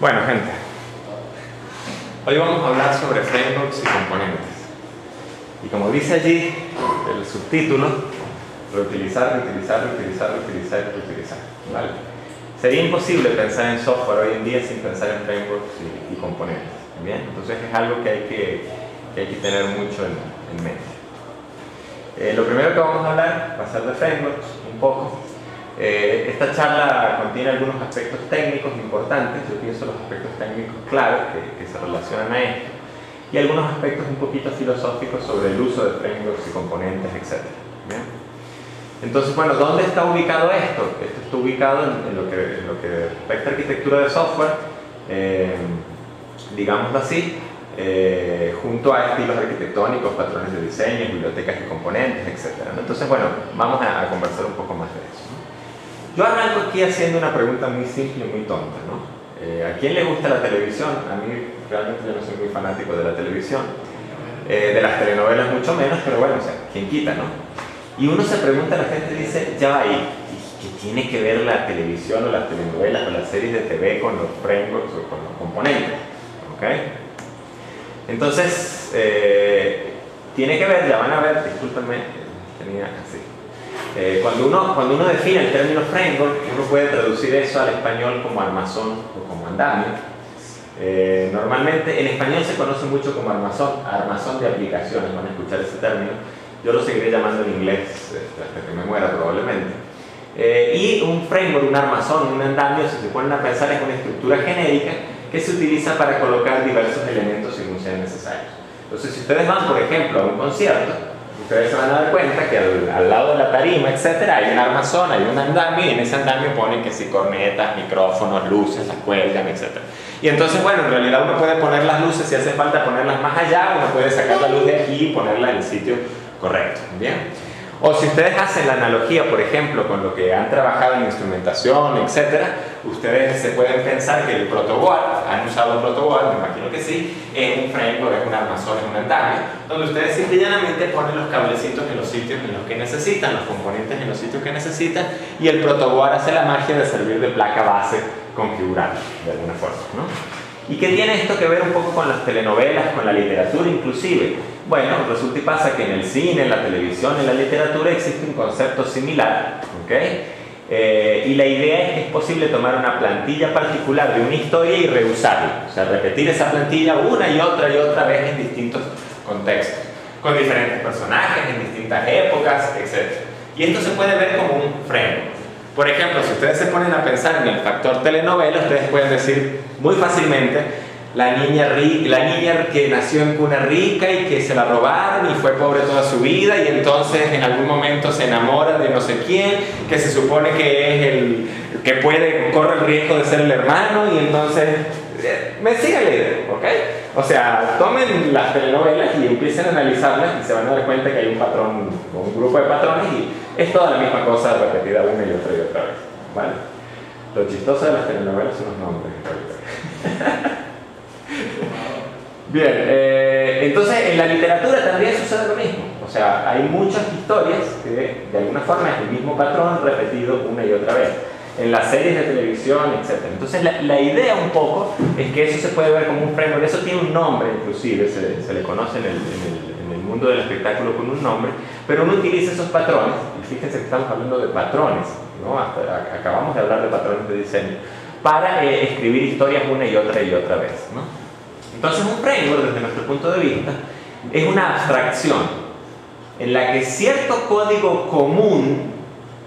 Bueno, gente, hoy vamos a hablar sobre frameworks y componentes. Y como dice allí el subtítulo, reutilizar, reutilizar, reutilizar, reutilizar y reutilizar. ¿Vale? Sería imposible pensar en software hoy en día sin pensar en frameworks y componentes. ¿Bien? Entonces es algo que hay que tener mucho en mente. Lo primero que vamos a hablar va a ser de frameworks, un poco. Esta charla contiene algunos aspectos técnicos importantes, yo pienso los aspectos técnicos claves que se relacionan a esto, y algunos aspectos un poquito filosóficos sobre el uso de frameworks y componentes, etc. ¿Bien? Entonces, bueno, ¿dónde está ubicado esto? Esto está ubicado en lo que respecta a arquitectura de software, digámoslo así, junto a estilos arquitectónicos, patrones de diseño, bibliotecas y componentes, etc. Entonces, bueno, vamos a conversar un poco más de eso, ¿no? Yo arranco aquí haciendo una pregunta muy simple y muy tonta, ¿no? ¿A quién le gusta la televisión? A mí realmente yo no soy muy fanático de la televisión, de las telenovelas mucho menos, pero bueno, o sea, ¿quién quita, no? Y uno se pregunta, la gente dice, ya va ahí, ¿qué tiene que ver la televisión o las telenovelas o las series de TV con los frameworks o con los componentes? ¿Ok? Entonces, tiene que ver, ya van a ver, discúlpenme, tenía así. Cuando uno define el término framework, uno puede traducir eso al español como armazón o como andamio. Normalmente en español se conoce mucho como armazón de aplicaciones, van a escuchar ese término. Yo lo seguiré llamando en inglés hasta que me muera probablemente. Y un framework, un armazón, un andamio, si se ponen a pensar, es una estructura genérica que se utiliza para colocar diversos elementos según sean necesarios. Entonces, si ustedes van, por ejemplo, a un concierto, ustedes se van a dar cuenta que al lado de la tarima, etcétera, hay un armazón, hay un andamio, y en ese andamio ponen que si cornetas, micrófonos, luces, las cuelgan, etcétera. Y entonces, bueno, en realidad uno puede poner las luces, si hace falta ponerlas más allá, uno puede sacar la luz de aquí y ponerla en el sitio correcto, ¿bien? O si ustedes hacen la analogía, por ejemplo, con lo que han trabajado en instrumentación, etcétera, ustedes se pueden pensar que el protoboard, han usado un protoboard, me imagino que sí, es un framework, es un armazón, es un andamio, donde ustedes simplemente ponen los cablecitos en los sitios en los que necesitan, los componentes en los sitios que necesitan, y el protoboard hace la magia de servir de placa base configurable, de alguna forma, ¿no? ¿Y qué tiene esto que ver un poco con las telenovelas, con la literatura inclusive? Bueno, resulta y pasa que en el cine, en la televisión, en la literatura existe un concepto similar, ¿ok? Y la idea es que es posible tomar una plantilla particular de una historia y reusarla, o sea, repetir esa plantilla una y otra vez en distintos contextos, con diferentes personajes, en distintas épocas, etc. Y esto se puede ver como un framework. Por ejemplo, si ustedes se ponen a pensar en el factor telenovela, ustedes pueden decir muy fácilmente la niña que nació en cuna rica y que se la robaron y fue pobre toda su vida y entonces en algún momento se enamora de no sé quién, que se supone que es el que corre el riesgo de ser el hermano, y entonces me sigue la idea, ¿ok? O sea, tomen las telenovelas y empiecen a analizarlas y se van a dar cuenta que hay un patrón o un grupo de patrones y es toda la misma cosa repetida una y otra vez, ¿vale? Lo chistoso de las telenovelas son los nombres. Bien, entonces en la literatura también sucede lo mismo. O sea, hay muchas historias que de alguna forma es el mismo patrón repetido una y otra vez. En las series de televisión, etc. Entonces la idea un poco es que eso se puede ver como un framework. Eso tiene un nombre inclusive, se le conoce en el mundo del espectáculo con un nombre, pero uno utiliza esos patrones, y fíjense que estamos hablando de patrones, ¿no? Acabamos de hablar de patrones de diseño, para escribir historias una y otra vez, ¿no? Entonces un framework, desde nuestro punto de vista, es una abstracción en la que cierto código común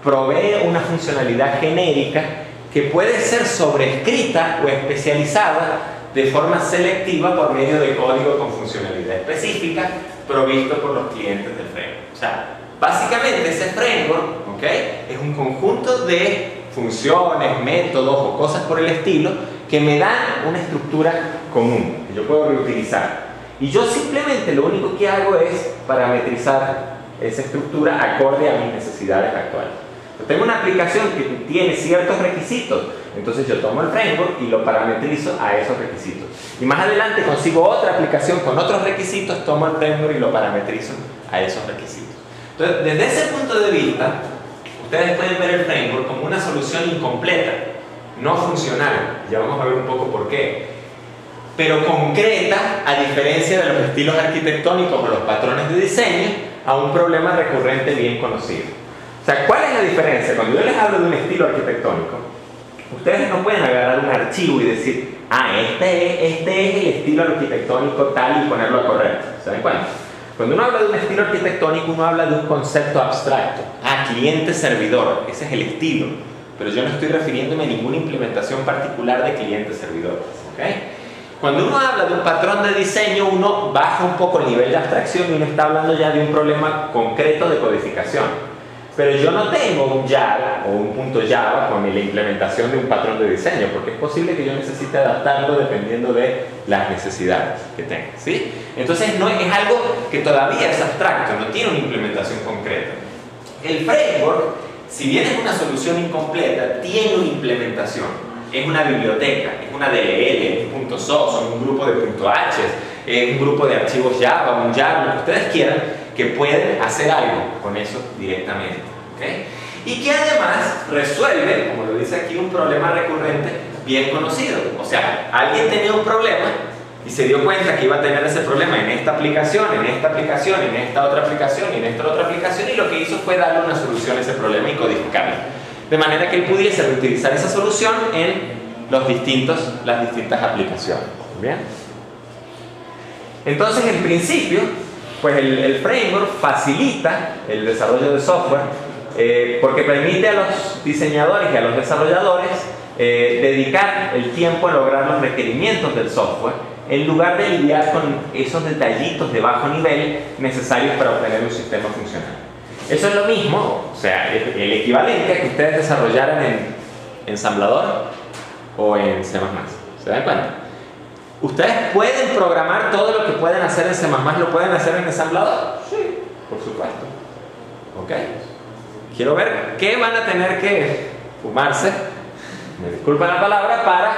provee una funcionalidad genérica que puede ser sobrescrita o especializada de forma selectiva por medio de código con funcionalidad específica provisto por los clientes del framework. O sea, básicamente ese framework, ¿ok?, es un conjunto de funciones, métodos o cosas por el estilo que me dan una estructura común que yo puedo reutilizar. Y yo simplemente lo único que hago es parametrizar esa estructura acorde a mis necesidades actuales. Yo tengo una aplicación que tiene ciertos requisitos, entonces yo tomo el framework y lo parametrizo a esos requisitos. Y más adelante consigo otra aplicación con otros requisitos, tomo el framework y lo parametrizo a esos requisitos. Entonces, desde ese punto de vista, ustedes pueden ver el framework como una solución incompleta no funcional, ya vamos a ver un poco por qué, pero concreta, a diferencia de los estilos arquitectónicos o los patrones de diseño, a un problema recurrente bien conocido. O sea, ¿cuál es la diferencia? Cuando yo les hablo de un estilo arquitectónico, ustedes no pueden agarrar un archivo y decir, ah, este es el estilo arquitectónico tal y ponerlo a correr. ¿Se dan cuenta? Cuando uno habla de un estilo arquitectónico, uno habla de un concepto abstracto. Ah, cliente-servidor, ese es el estilo. Pero yo no estoy refiriéndome a ninguna implementación particular de cliente-servidor. ¿Okay? Cuando uno habla de un patrón de diseño, uno baja un poco el nivel de abstracción y uno está hablando ya de un problema concreto de codificación. Pero yo no tengo un Java o un punto Java con la implementación de un patrón de diseño, porque es posible que yo necesite adaptarlo dependiendo de las necesidades que tenga, ¿sí? Entonces no es algo que todavía es abstracto, no tiene una implementación concreta. El framework, si bien es una solución incompleta, tiene una implementación. Es una biblioteca, es una DLL, es un .so, son un grupo de .h, es un grupo de archivos Java, un Java, lo que ustedes quieran, que pueden hacer algo con eso directamente, ¿okay? Y que además resuelve, como lo dice aquí, un problema recurrente bien conocido. O sea, alguien tenía un problema y se dio cuenta que iba a tener ese problema en esta aplicación, en esta aplicación, en esta otra aplicación y en esta otra aplicación, y lo que hizo fue darle una solución a ese problema y codificarlo. De manera que él pudiese reutilizar esa solución en las distintas aplicaciones. ¿Bien? Entonces, en principio, pues el framework facilita el desarrollo de software porque permite a los diseñadores y a los desarrolladores dedicar el tiempo a lograr los requerimientos del software en lugar de lidiar con esos detallitos de bajo nivel necesarios para obtener un sistema funcional. Eso es lo mismo, o sea, el equivalente a que ustedes desarrollaran en ensamblador o en C++. ¿Se dan cuenta? ¿Ustedes pueden programar todo lo que pueden hacer en C++? ¿Lo pueden hacer en ensamblador? Sí, por supuesto. ¿Ok? Quiero ver qué van a tener que fumarse, me disculpan la palabra, para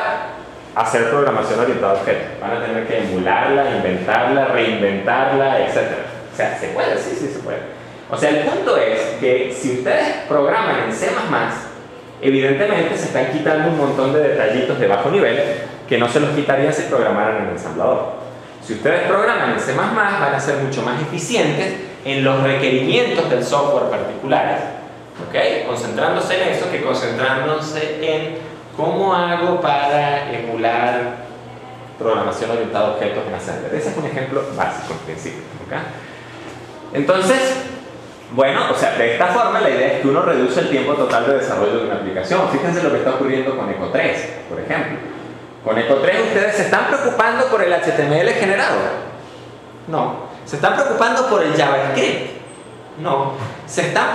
hacer programación orientada a objetos. Van a tener que emularla, inventarla, reinventarla, etc. O sea, ¿se puede? Sí, sí se puede. O sea, el punto es que si ustedes programan en C++, evidentemente se están quitando un montón de detallitos de bajo nivel que no se los quitarían si programaran en ensamblador. Si ustedes programan en C++, van a ser mucho más eficientes en los requerimientos del software particulares, ¿ok? Concentrándose en eso que concentrándose en cómo hago para emular programación orientada a objetos en Assembler. Ese es un ejemplo básico en principio, ¿ok? Entonces, bueno, o sea, de esta forma la idea es que uno reduce el tiempo total de desarrollo de una aplicación. Fíjense lo que está ocurriendo con Eco 3, por ejemplo. Con Eco 3 ustedes se están preocupando por el HTML generado. No. ¿Se están preocupando por el JavaScript? No. ¿Se están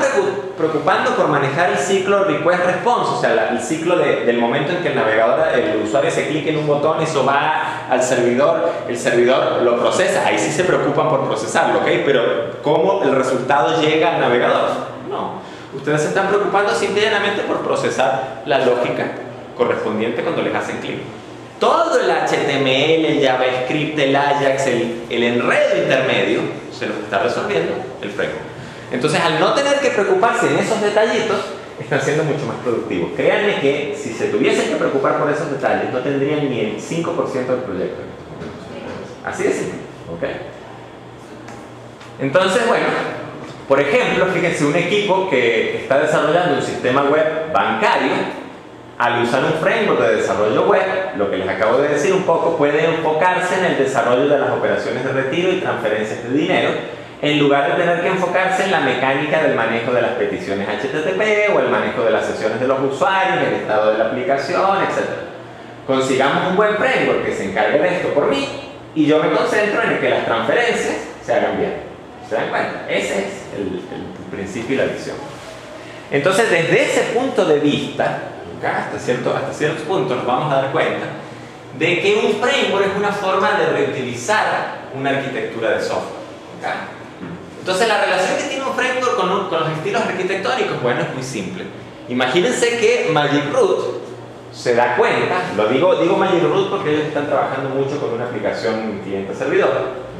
preocupando por manejar el ciclo request response? O sea, el ciclo del momento en que el usuario se clica en un botón, eso va al servidor, el servidor lo procesa. Ahí sí se preocupan por procesarlo, ¿ok? Pero ¿cómo el resultado llega al navegador? No. Ustedes se están preocupando simplemente por procesar la lógica correspondiente cuando les hacen clic. Todo el HTML, el JavaScript, el Ajax, el enredo intermedio, se los está resolviendo el framework. Entonces, al no tener que preocuparse en esos detallitos, están siendo mucho más productivos. Créanme que si se tuviesen que preocupar por esos detalles, no tendrían ni el 5% del proyecto. Así de simple, ¿ok? Entonces, bueno, por ejemplo, fíjense, un equipo que está desarrollando un sistema web bancario, al usar un framework de desarrollo web, lo que les acabo de decir un poco, puede enfocarse en el desarrollo de las operaciones de retiro y transferencias de dinero, en lugar de tener que enfocarse en la mecánica del manejo de las peticiones HTTP o el manejo de las sesiones de los usuarios, el estado de la aplicación, etc. Consigamos un buen framework que se encargue de esto por mí y yo me concentro en que las transferencias se hagan bien. ¿Se dan cuenta? Ese es el principio y la visión. Entonces, desde ese punto de vista, hasta ciertos puntos nos vamos a dar cuenta de que un framework es una forma de reutilizar una arquitectura de software. ¿Okay? Entonces, la relación que tiene un framework con los estilos arquitectónicos, bueno, es muy simple. Imagínense que Magic Root se da cuenta, digo Magic Root porque ellos están trabajando mucho con una aplicación cliente-servidor,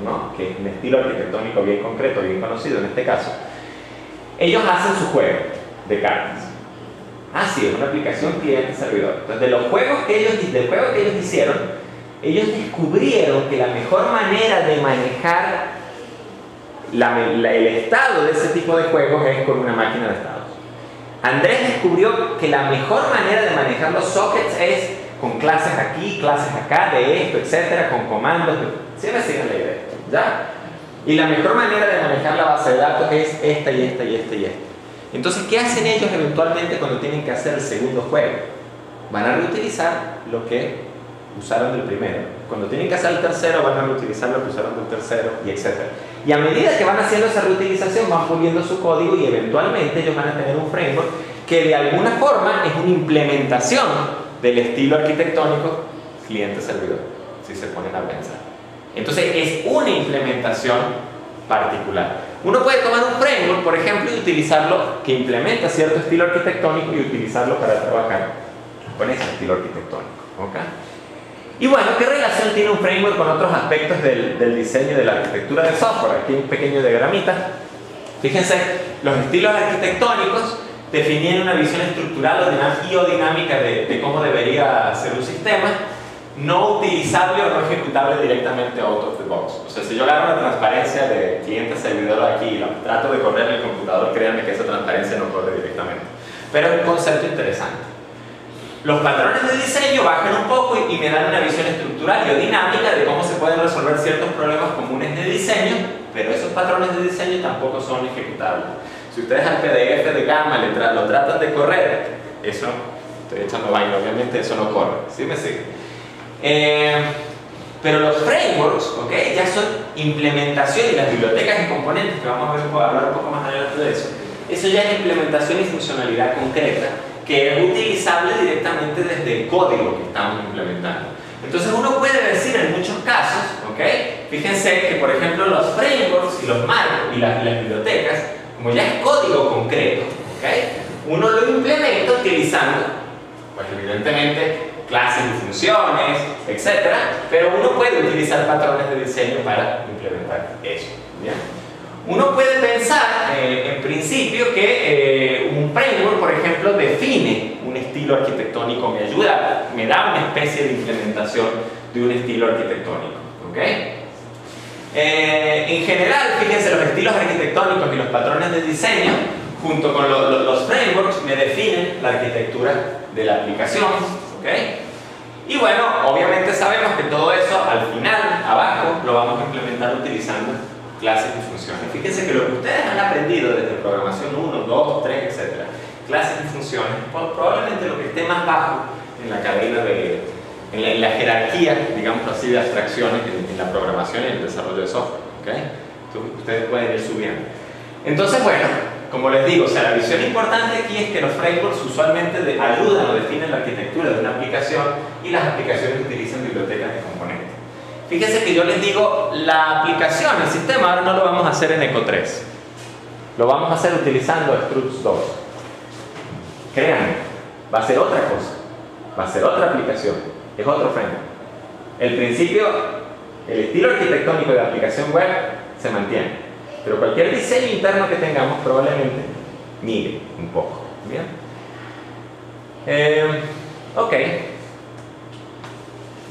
¿no? Que es un estilo arquitectónico bien concreto, bien conocido en este caso. Ellos hacen su juego de cartas. Ah, sí, es una aplicación cliente-servidor. Entonces, del juego que ellos hicieron, ellos descubrieron que la mejor manera de manejar el estado de ese tipo de juegos es con una máquina de estados. Andrés descubrió que la mejor manera de manejar los sockets es con clases aquí, clases acá, de esto, etcétera, con comandos. ¿Sí me siguen la idea? ¿Ya? Y la mejor manera de manejar la base de datos es esta y esta y esta y esta. Entonces, ¿qué hacen ellos eventualmente cuando tienen que hacer el segundo juego? Van a reutilizar lo que usaron del primero. Cuando tienen que hacer el tercero, van a reutilizar lo que usaron del tercero, y etcétera. Y a medida que van haciendo esa reutilización, van puliendo su código y eventualmente ellos van a tener un framework que de alguna forma es una implementación del estilo arquitectónico cliente-servidor, si se ponen a pensar. Entonces, es una implementación particular. Uno puede tomar un framework, por ejemplo, y utilizarlo, que implementa cierto estilo arquitectónico, y utilizarlo para trabajar con ese estilo arquitectónico. ¿Okay? Y bueno, ¿qué relación tiene un framework con otros aspectos del diseño y de la arquitectura de software? Aquí hay un pequeño diagramita. Fíjense, los estilos arquitectónicos definían una visión estructural o dinámica de cómo debería ser un sistema, no utilizable o no ejecutable directamente out of the box. O sea, si yo agarro una transparencia de cliente-servidor aquí y trato de correr en el computador, créanme que esa transparencia no corre directamente. Pero es un concepto interesante. Los patrones de diseño bajan un poco y me dan una visión estructural y o dinámica de cómo se pueden resolver ciertos problemas comunes de diseño, pero esos patrones de diseño tampoco son ejecutables. Si ustedes al PDF de Gamma lo tratan de correr, eso, estoy echando vaina, obviamente eso no corre. ¿Sí me sigue? Pero los frameworks, ¿okay? Ya son implementación, y las bibliotecas y componentes, que vamos a hablar un poco más adelante de eso ya es implementación y funcionalidad concreta, que es utilizable directamente desde el código que estamos implementando. Entonces uno puede decir en muchos casos, ¿okay? Fíjense que por ejemplo los frameworks y los marcos y las bibliotecas, como ya es código concreto, ¿okay? Uno lo implementa utilizando, pues evidentemente, clases y funciones, etc. Pero uno puede utilizar patrones de diseño para implementar eso. ¿Bien? Uno puede pensar, en principio, que un framework, por ejemplo, define un estilo arquitectónico, me da una especie de implementación de un estilo arquitectónico. ¿Okay? En general, fíjense, los estilos arquitectónicos y los patrones de diseño, junto con los frameworks, me definen la arquitectura de la aplicación. ¿Okay? Y bueno, obviamente sabemos que todo eso, al final, abajo, lo vamos a implementar utilizando clases y funciones. Fíjense que lo que ustedes han aprendido desde programación 1, 2, 3, etc., clases y funciones, probablemente lo que esté más bajo en la cadena en la jerarquía, digamos así, de abstracciones en la programación y en el desarrollo de software. ¿Okay? Entonces, ustedes pueden ir subiendo. Entonces, bueno, como les digo, o sea, la visión importante aquí es que los frameworks usualmente ayudan o definen la arquitectura de una aplicación, y las aplicaciones utilizan bibliotecas de componentes. Fíjense que yo les digo, la aplicación, el sistema, ahora no lo vamos a hacer en Eco 3. Lo vamos a hacer utilizando Struts 2. Créanme, va a ser otra cosa. Va a ser otra aplicación. Es otro framework. El principio, el estilo arquitectónico de la aplicación web se mantiene. Pero cualquier diseño interno que tengamos probablemente migre un poco. ¿Bien? Ok.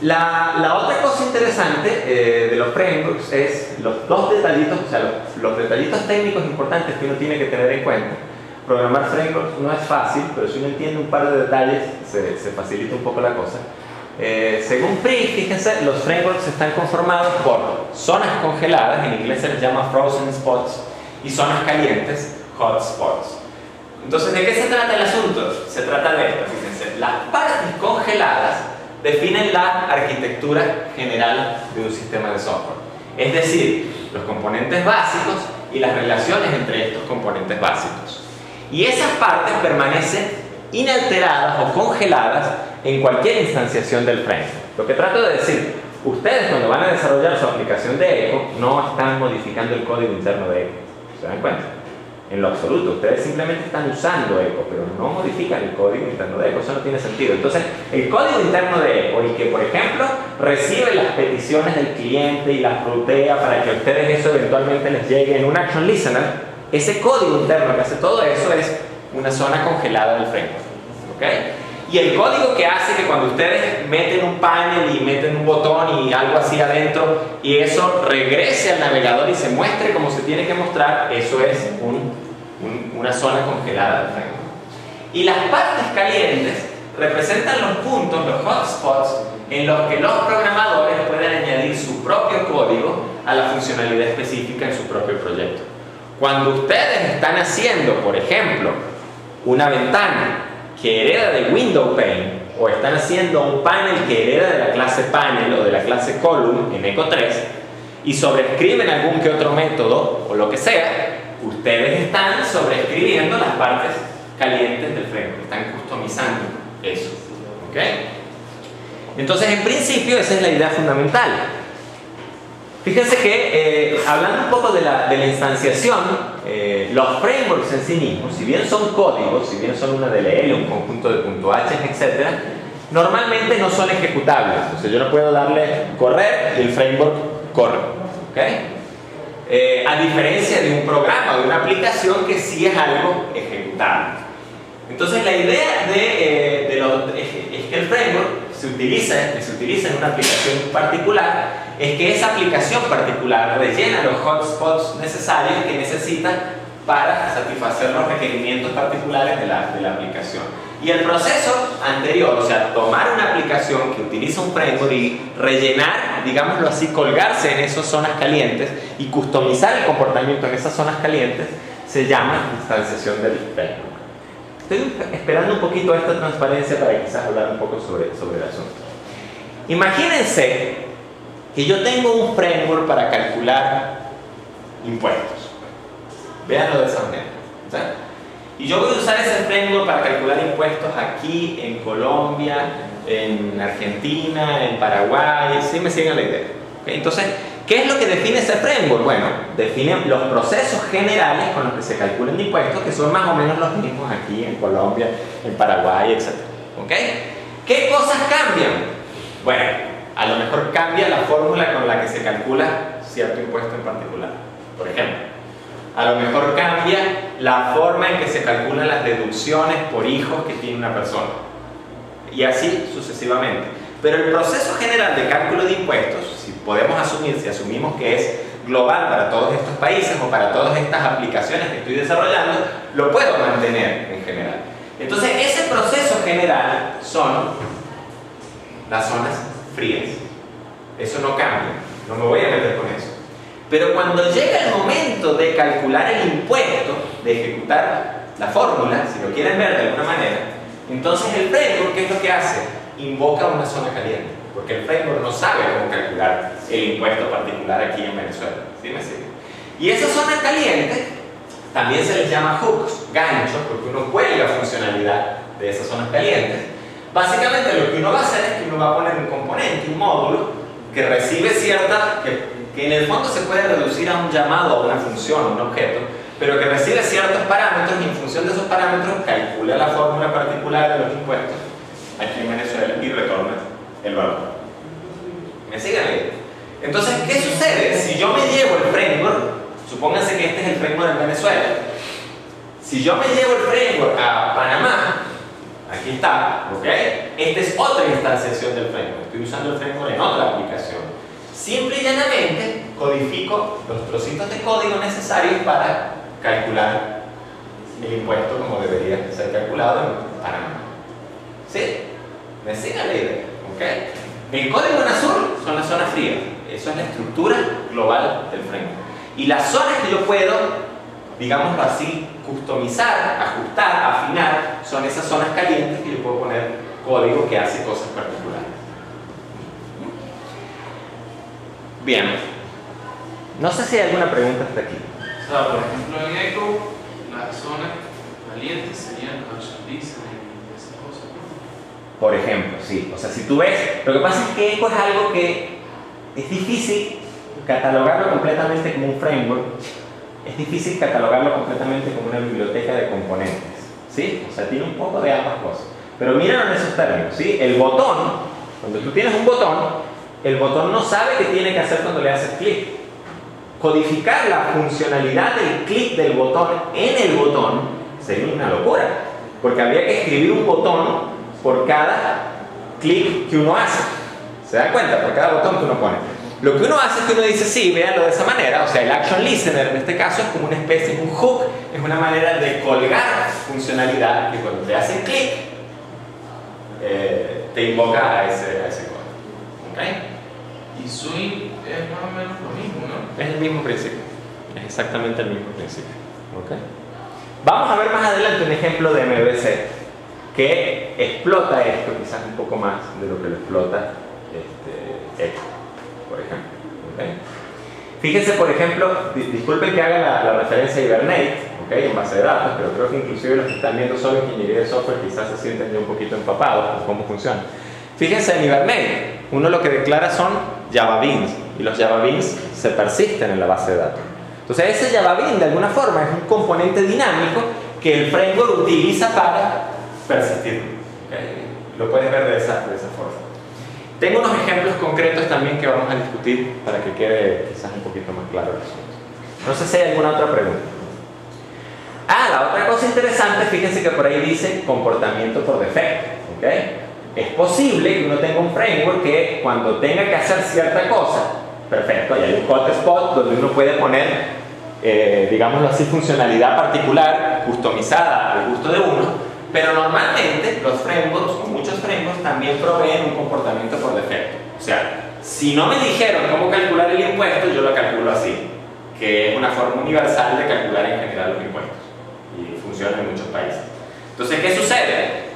La otra cosa interesante de los frameworks es los dos detallitos, o sea, los detallitos técnicos importantes que uno tiene que tener en cuenta. Programar frameworks no es fácil, pero si uno entiende un par de detalles, se facilita un poco la cosa. Según Free, fíjense, los frameworks están conformados por zonas congeladas, en inglés se les llama frozen spots, y zonas calientes, hot spots. Entonces, ¿de qué se trata el asunto? Se trata de esto, fíjense, las partes congeladas definen la arquitectura general de un sistema de software. Es decir, los componentes básicos y las relaciones entre estos componentes básicos. Y esas partes permanecen inalteradas o congeladas en cualquier instanciación del framework. Lo que trato de decir, ustedes cuando van a desarrollar su aplicación de Eco no están modificando el código interno de Eco. ¿Se dan cuenta? En lo absoluto, ustedes simplemente están usando Eco, pero no modifican el código interno de Eco, eso no tiene sentido. Entonces, el código interno de Eco, el que, por ejemplo, recibe las peticiones del cliente y las rutea para que a ustedes eso eventualmente les llegue en un Action Listener, ese código interno que hace todo eso es una zona congelada del framework. ¿ok? Y el código que hace que cuando ustedes meten un panel y meten un botón y algo así adentro y eso regrese al navegador y se muestre como se tiene que mostrar, eso es una zona congelada del framework. Y las partes calientes representan los puntos, los hotspots, en los que los programadores pueden añadir su propio código a la funcionalidad específica en su propio proyecto. Cuando ustedes están haciendo, por ejemplo, una ventana que hereda de window pane, o están haciendo un panel que hereda de la clase panel o de la clase column en Eco 3 y sobreescriben algún que otro método o lo que sea, ustedes están sobreescribiendo las partes calientes del framework, están customizando eso, ¿ok? Entonces, en principio, esa es la idea fundamental. Fíjense que, hablando un poco de la instanciación, los frameworks en sí mismos, si bien son códigos, si bien son una DLL, un conjunto de .h, etc., normalmente no son ejecutables. O sea, yo no puedo darle correr y el framework corre, ¿ok? A diferencia de un programa o de una aplicación que sí es algo ejecutable. Entonces, la idea es que el framework se utiliza en una aplicación particular, es que esa aplicación particular rellena los hotspots necesarios que necesita para satisfacer los requerimientos particulares de la aplicación. Y el proceso anterior, o sea, tomar una aplicación que utiliza un framework y rellenar, digámoslo así, colgarse en esas zonas calientes y customizar el comportamiento en esas zonas calientes, se llama instanciación del framework. Estoy esperando un poquito esta transparencia para quizás hablar un poco sobre el asunto. Imagínense que yo tengo un framework para calcular impuestos. Véanlo de esa manera, ¿sí? Y yo voy a usar ese framework para calcular impuestos aquí, en Colombia, en Argentina, en Paraguay. ¿Sí me siguen la idea? ¿Okay? Entonces, ¿qué es lo que define ese framework? Bueno, define los procesos generales con los que se calculan impuestos, que son más o menos los mismos aquí en Colombia, en Paraguay, etc. ¿Ok? ¿Qué cosas cambian? Bueno, a lo mejor cambia la fórmula con la que se calcula cierto impuesto en particular. Por ejemplo, a lo mejor cambia la forma en que se calculan las deducciones por hijos que tiene una persona. Y así sucesivamente. Pero el proceso general de cálculo de impuestos, si asumimos que es global para todos estos países o para todas estas aplicaciones que estoy desarrollando, lo puedo mantener en general. Entonces, ese proceso general son las zonas frías. Eso no cambia, no me voy a meter con eso. Pero cuando llega el momento de calcular el impuesto, de ejecutar la fórmula, si lo quieren ver de alguna manera, entonces el framework, ¿qué es lo que hace? Invoca una zona caliente, porque el framework no sabe cómo calcular el impuesto particular aquí en Venezuela. ¿Sí me sigue? Y esa zona caliente también se les llama hooks, ganchos, porque uno cuelga funcionalidad de esas zonas calientes. Básicamente lo que uno va a hacer es que uno va a poner un componente, un módulo, que recibe cierta, que en el fondo se puede reducir a un llamado, a una función, a un objeto, pero que recibe ciertos parámetros y en función de esos parámetros calcula la fórmula particular de los impuestos aquí en Venezuela y retorna el valor. ¿Me siguen ahí? Entonces, ¿qué sucede? Si yo me llevo el framework, supónganse que este es el framework en Venezuela, si yo me llevo el framework a Panamá, aquí está, ¿ok? Esta es otra instanciación del framework, estoy usando el framework en otra aplicación. Simple y llanamente codifico los trocitos de código necesarios para calcular el impuesto como debería ser calculado en Panamá. ¿Sí? ¿Me siguen la idea? ¿Ok? El código en azul son las zonas frías. Eso es la estructura global del framework. Y las zonas que yo puedo, digámoslo así, customizar, ajustar, afinar, son esas zonas calientes que yo puedo poner código que hace cosas particulares. Bien. No sé si hay alguna pregunta hasta aquí. O sea, por ejemplo, en Eco, las zonas calientes serían Angelis y esas cosas, ¿no? Por ejemplo, sí. O sea, si tú ves, lo que pasa es que Eco es algo que es difícil catalogarlo completamente como un framework. Es difícil catalogarlo completamente como una biblioteca de componentes, ¿sí? O sea, tiene un poco de ambas cosas. Pero mírenlo en esos términos, ¿sí? El botón, cuando tú tienes un botón, el botón no sabe qué tiene que hacer cuando le haces clic. Codificar la funcionalidad del clic del botón en el botón sería una locura. porque habría que escribir un botón por cada clic que uno hace. ¿Se dan cuenta? Por cada botón que uno pone. Lo que uno hace es que uno dice, sí, véanlo de esa manera, o sea, el Action Listener en este caso es como una especie, un hook, es una manera de colgar funcionalidad que cuando te hacen clic, te invoca a ese código. ¿Okay? Y swing es más o menos lo mismo, ¿no? Es el mismo principio, es exactamente el mismo principio. ¿Okay? Vamos a ver más adelante un ejemplo de MVC que explota esto quizás un poco más de lo que lo explota Echo, por ejemplo. ¿Okay? Fíjense, por ejemplo, disculpen que haga la referencia a Hibernate, ¿okay? En base de datos, pero creo que inclusive los que están viendo solo ingeniería de software quizás se sienten ya un poquito empapados con cómo funciona. Fíjense en Hibernate, uno lo que declara son Java Beans, y los Java Beans se persisten en la base de datos. Entonces ese Java Bean de alguna forma es un componente dinámico que el framework utiliza para persistir. ¿Okay? Lo puedes ver de esa forma. Tengo unos ejemplos concretos también que vamos a discutir para que quede quizás un poquito más claro el asunto. No sé si hay alguna otra pregunta. La otra cosa interesante, fíjense que por ahí dice comportamiento por defecto. ¿Okay? Es posible que uno tenga un framework que cuando tenga que hacer cierta cosa, perfecto, y hay un hotspot donde uno puede poner, digámoslo así, funcionalidad particular, customizada al gusto de uno, pero normalmente los frameworks, o muchos frameworks, también proveen un comportamiento por defecto. O sea, si no me dijeron cómo calcular el impuesto, yo lo calculo así, que es una forma universal de calcular en general los impuestos, y funciona en muchos países. Entonces, ¿qué sucede?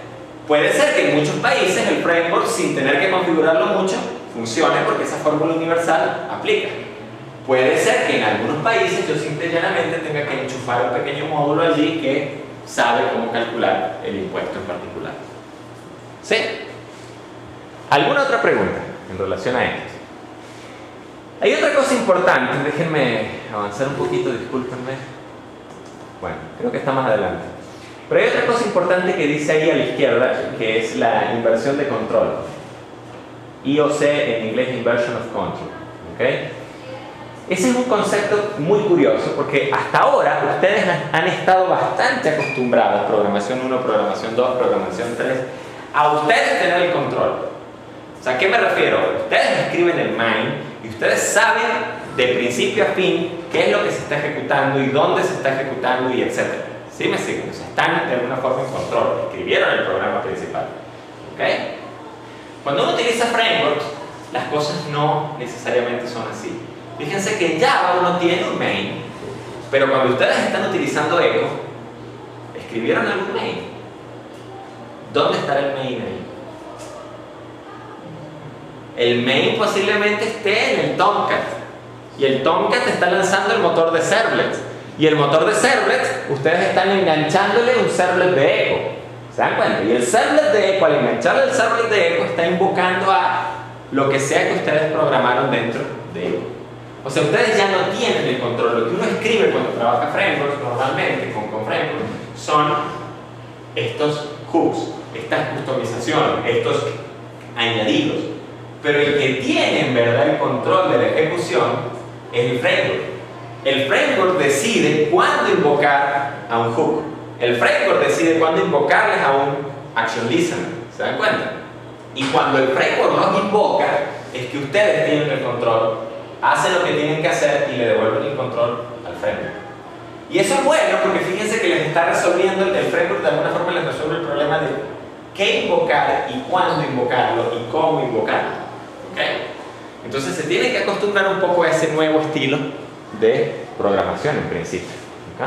Puede ser que en muchos países el framework, sin tener que configurarlo mucho, funcione porque esa fórmula universal aplica. Puede ser que en algunos países yo simple y llanamente tenga que enchufar un pequeño módulo allí que sabe cómo calcular el impuesto en particular. ¿Sí? ¿Alguna otra pregunta en relación a esto? Hay otra cosa importante, déjenme avanzar un poquito, discúlpenme. Bueno, creo que está más adelante. Pero hay otra cosa importante que dice ahí a la izquierda, que es la inversión de control. IOC en inglés, Inversion of Control. ¿Okay? Ese es un concepto muy curioso porque hasta ahora ustedes han estado bastante acostumbrados, programación 1, programación 2, programación 3, a ustedes tener el control. O sea, ¿a qué me refiero? Ustedes escriben el main y ustedes saben de principio a fin qué es lo que se está ejecutando y dónde se está ejecutando y etcétera. ¿Sí me siguen? O sea, están de alguna forma en control, escribieron el programa principal. ¿Okay? Cuando uno utiliza frameworks, las cosas no necesariamente son así. Fíjense que en Java uno tiene un main, pero cuando ustedes están utilizando Echo, ¿escribieron algún main? ¿Dónde está el main ahí? El main posiblemente esté en el Tomcat, y el Tomcat está lanzando el motor de servlets, y el motor de servlets, ustedes están enganchándole un servlet de Echo. ¿Se dan cuenta? Y el servlet de Echo, al engancharle el servlet de Echo, está invocando a lo que sea que ustedes programaron dentro de Echo. O sea, ustedes ya no tienen el control. Lo que uno escribe cuando trabaja frameworks, normalmente con frameworks, son estos hooks, estas customizaciones, estos añadidos. Pero el que tiene en verdad el control de la ejecución es el framework. El framework decide cuándo invocar a un hook. El framework decide cuándo invocarles a un action listener. ¿Se dan cuenta? Y cuando el framework los invoca, es que ustedes tienen el control, hacen lo que tienen que hacer y le devuelven el control al framework. Y eso es bueno porque fíjense que les está resolviendo, el framework de alguna forma les resuelve el problema de qué invocar y cuándo invocarlo y cómo invocarlo. ¿Okay? Entonces se tiene que acostumbrar un poco a ese nuevo estilo de programación en principio. ¿Okay?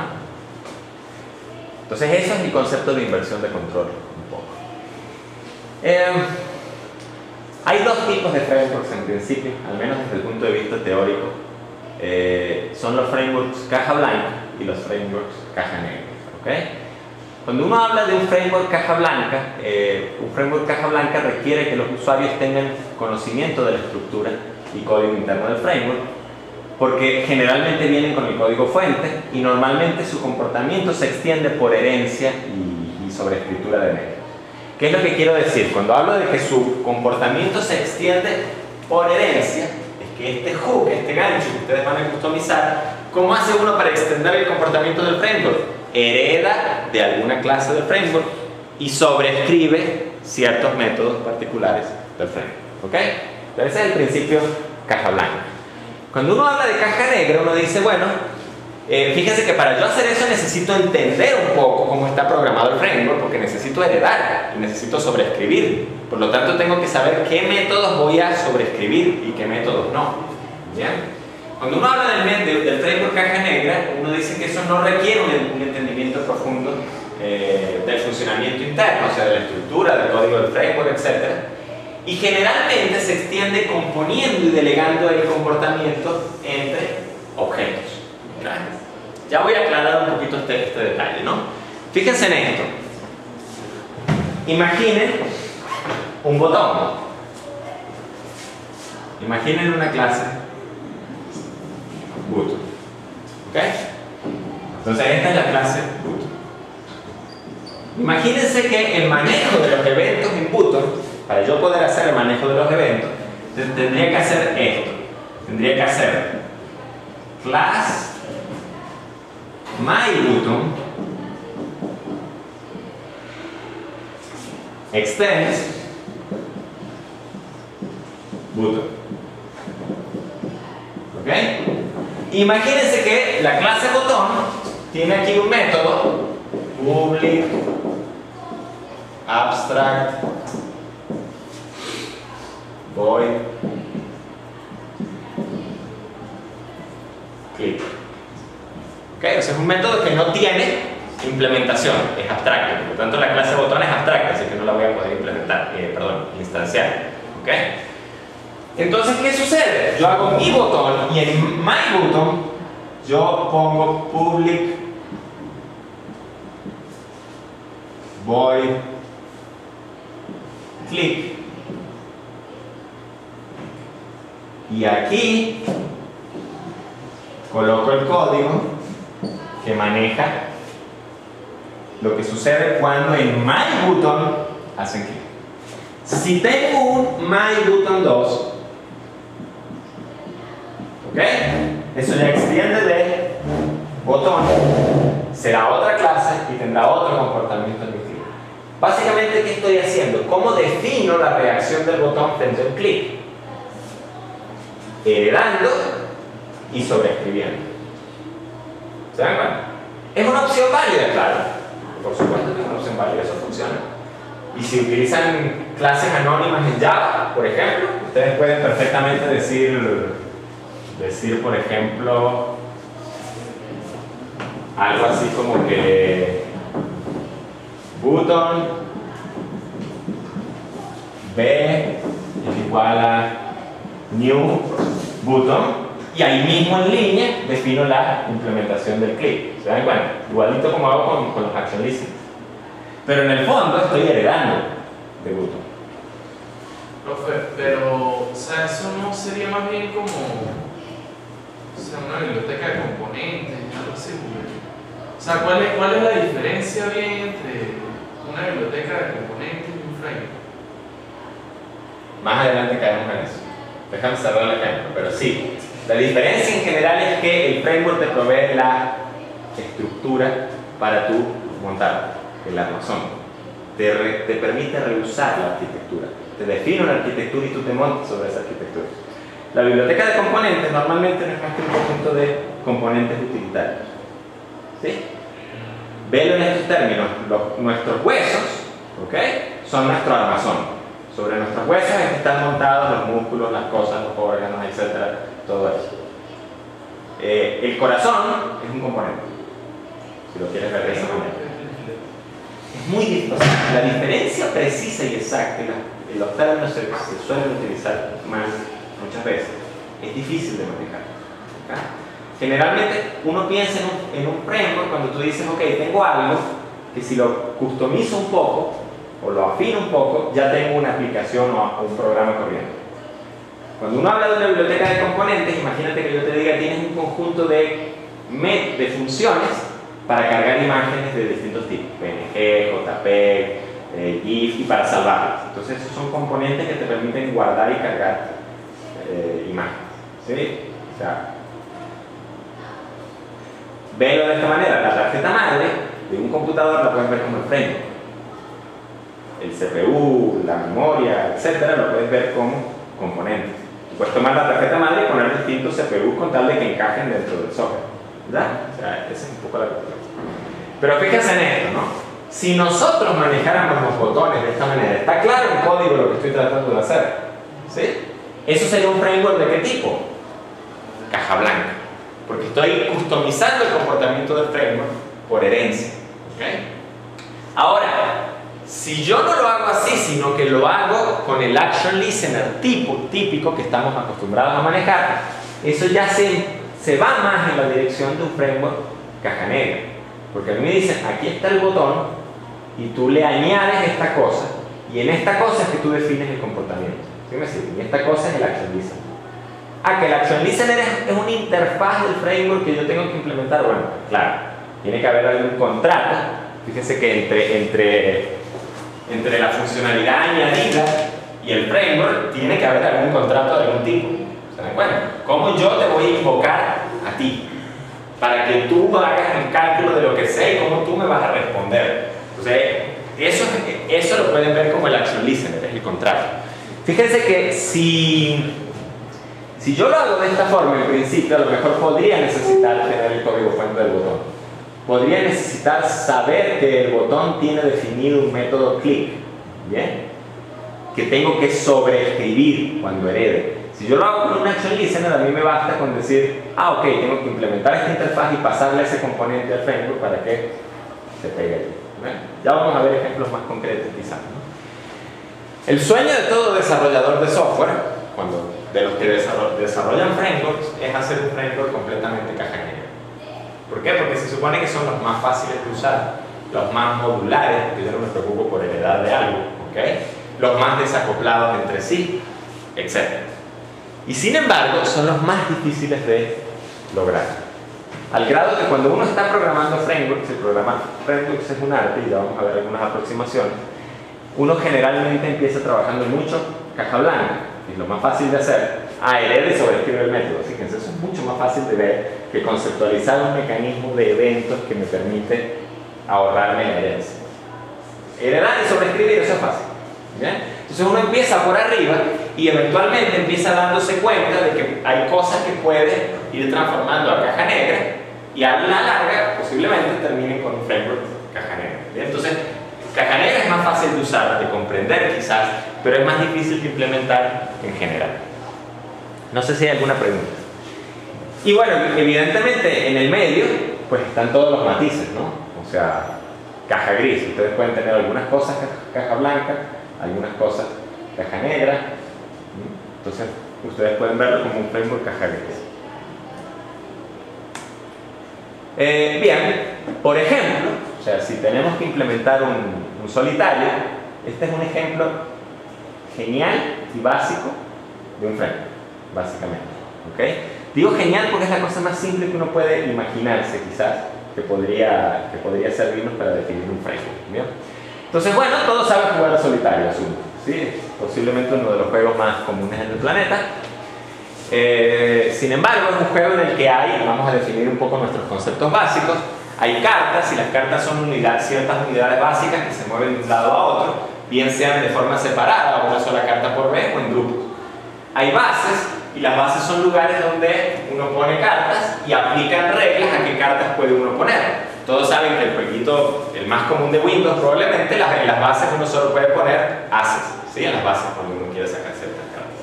Entonces eso es mi concepto de inversión de control un poco. Hay dos tipos de frameworks en principio, al menos desde el punto de vista teórico. Son los frameworks caja blanca y los frameworks caja negra. ¿Okay? Cuando uno habla de un framework caja blanca requiere que los usuarios tengan conocimiento de la estructura y código interno del framework, porque generalmente vienen con el código fuente y normalmente su comportamiento se extiende por herencia y sobreescritura de medios. ¿Qué es lo que quiero decir? Cuando hablo de que su comportamiento se extiende por herencia, es que este hook, este gancho que ustedes van a customizar, ¿cómo hace uno para extender el comportamiento del framework? Hereda de alguna clase del framework y sobreescribe ciertos métodos particulares del framework. ¿Ok? Entonces ese es el principio caja blanca. Cuando uno habla de caja negra, uno dice, bueno, fíjense que para yo hacer eso necesito entender un poco cómo está programado el framework, porque necesito heredar y necesito sobreescribir. Por lo tanto, tengo que saber qué métodos voy a sobreescribir y qué métodos no. ¿Bien? Cuando uno habla del framework caja negra, uno dice que eso no requiere un entendimiento profundo del funcionamiento interno, o sea, de la estructura, del código del framework, etc. Y generalmente se extiende componiendo y delegando el comportamiento entre objetos. ¿Okay? Ya voy a aclarar un poquito este detalle, ¿no? Fíjense en esto. Imaginen un botón. Imaginen una clase boot. ¿Ok? Entonces esta es la clase boot. Imagínense que el manejo de los eventos en Button, para yo poder hacer el manejo de los eventos, tendría que hacer esto. Tendría que hacer class myButton extends button. ¿Ok? Imagínense que la clase botón tiene aquí un método public abstract void click. ¿Ok? O sea, es un método que no tiene implementación, es abstracto, por lo tanto la clase botón es abstracta, así que no la voy a poder implementar, instanciar. ¿Ok? Entonces, ¿qué sucede? Yo hago mi botón y en myButton yo pongo public void click y aquí coloco el código que maneja lo que sucede cuando en myButton hacen clic. Si tengo un myButton 2, ¿ok? Eso ya extiende de botón, será otra clase y tendrá otro comportamiento distinto. Básicamente, ¿qué estoy haciendo? ¿Cómo defino la reacción del botón frente a un clic? Heredando y sobreescribiendo. ¿Se dan cuenta? Es una opción válida, claro. Por supuesto que es una opción válida, eso funciona. Y si utilizan clases anónimas en Java, por ejemplo, ustedes pueden perfectamente decir por ejemplo, algo así como que button b es igual a new button y ahí mismo en línea defino la implementación del click. ¿Se dan cuenta? Igualito como hago con los action lists. Pero en el fondo estoy heredando de button. Profe, pero, o sea, eso no sería más bien como, o sea, una biblioteca de componentes, algo así. O sea, ¿cuál es la diferencia bien entre una biblioteca de componentes y un framework? Más adelante caemos en eso. Déjame cerrar el ejemplo, pero sí. La diferencia en general es que el framework te provee la estructura para tú montar el armazón. Te permite reusar la arquitectura. Te define una arquitectura y tú te montas sobre esa arquitectura. La biblioteca de componentes normalmente no es más que un conjunto de componentes utilitarios. ¿Sí? Velo en estos términos. Nuestros huesos, ¿ok?, son nuestro armazón. Sobre nuestros huesos están montados los músculos, las cosas, los órganos, etc. Todo eso. El corazón es un componente, si lo quieres ver de esa manera. Es muy difícil. O sea, la diferencia precisa y exacta, en los términos se suelen utilizar más muchas veces, es difícil de manejar. ¿Okay? Generalmente uno piensa en un framework cuando tú dices, ok, tengo algo que si lo customizo un poco o lo afino un poco, ya tengo una aplicación o un programa corriendo. Cuando uno habla de una biblioteca de componentes, imagínate que yo te diga, tienes un conjunto de funciones para cargar imágenes de distintos tipos, PNG, JPEG, GIF, y para salvarlas. Entonces esos son componentes que te permiten guardar y cargar imágenes. ¿Sí? O sea, velo de esta manera, la tarjeta madre de un computador la puedes ver como el framework. el CPU, la memoria, etcétera, lo puedes ver como componentes. Puedes tomar la tarjeta madre y poner distintos CPU con tal de que encajen dentro del software, ¿verdad? O sea, esa es un poco la cuestión. Pero fíjense en esto, ¿no? Si nosotros manejáramos los botones de esta manera, está claro en código lo que estoy tratando de hacer, ¿sí? Eso sería un framework de qué tipo? Caja blanca, porque estoy customizando el comportamiento del framework por herencia, ¿ok? Ahora, si yo no lo hago así, sino que lo hago con el Action Listener típico que estamos acostumbrados a manejar, eso ya se va más en la dirección de un framework caja negra. Porque a mí me dicen, aquí está el botón, y tú le añades esta cosa, y en esta cosa es que tú defines el comportamiento. ¿Sí me sigue? Y esta cosa es el Action Listener. Que el Action Listener es una interfaz del framework que yo tengo que implementar. Bueno, claro, tiene que haber algún contrato. Fíjense que entre la funcionalidad añadida y el framework tiene que haber algún contrato de algún tipo. ¿Se dan cuenta? ¿Cómo yo te voy a invocar a ti? Para que tú hagas el cálculo de lo que sé y cómo tú me vas a responder. Entonces, eso lo pueden ver como el Action Listener, es el contrato. Fíjense que si yo lo hago de esta forma, en principio, a lo mejor podría necesitar tener el código fuente del botón. Podría necesitar saber que el botón tiene definido un método click, ¿bien? Que tengo que sobreescribir cuando herede. Si yo lo hago con un Action Listener, a mí me basta con decir, ok, tengo que implementar esta interfaz y pasarle ese componente al framework para que se pegue allí. Ya vamos a ver ejemplos más concretos quizás, ¿no? El sueño de todo desarrollador de software, de los que desarrollan frameworks, es hacer un framework completamente caja negra. ¿Por qué? Porque se supone que son los más fáciles de usar, los más modulares, porque yo no me preocupo por heredar de algo, ¿ok? Los más desacoplados entre sí, etc. Y sin embargo, son los más difíciles de lograr. Al grado que cuando uno está programando frameworks, el programar frameworks es un arte, y ya vamos a ver algunas aproximaciones, uno generalmente empieza trabajando mucho caja blanca, que es lo más fácil de hacer, herede y sobreescribe el método. Fíjense, eso es mucho más fácil de ver que conceptualizar un mecanismo de eventos que me permite ahorrarme la herencia. Heredar y sobreescribir, eso es fácil, ¿bien? Entonces uno empieza por arriba y eventualmente empieza dándose cuenta de que hay cosas que puede ir transformando a caja negra y a la larga posiblemente terminen con un framework caja negra, ¿bien? Entonces caja negra es más fácil de usar, de comprender quizás, pero es más difícil de implementar en general. No sé si hay alguna pregunta. Y bueno, evidentemente en el medio pues están todos los matices, ¿no? O sea, caja gris. Ustedes pueden tener algunas cosas caja blanca, algunas cosas caja negra. Entonces ustedes pueden verlo como un framework caja gris. Bien, por ejemplo, o sea, si tenemos que implementar un solitario, este es un ejemplo genial y básico de un framework, básicamente. ¿Okay? Digo genial porque es la cosa más simple que uno puede imaginarse, quizás, que podría servirnos para definir un framework. ¿Bien? Entonces, bueno, todos saben jugar al solitario, asumo, ¿sí? Posiblemente uno de los juegos más comunes en el planeta. Sin embargo, es un juego en el que vamos a definir un poco nuestros conceptos básicos. Hay cartas, y las cartas son ciertas unidades básicas que se mueven de un lado a otro, bien sean de forma separada, o una sola carta por vez, o en grupos. Hay bases, y las bases son lugares donde uno pone cartas y aplican reglas a qué cartas puede uno poner. Todos saben que el jueguito, el más común de Windows, probablemente en las bases uno solo puede poner ases, ¿sí? En las bases cuando uno quiere sacar ciertas cartas.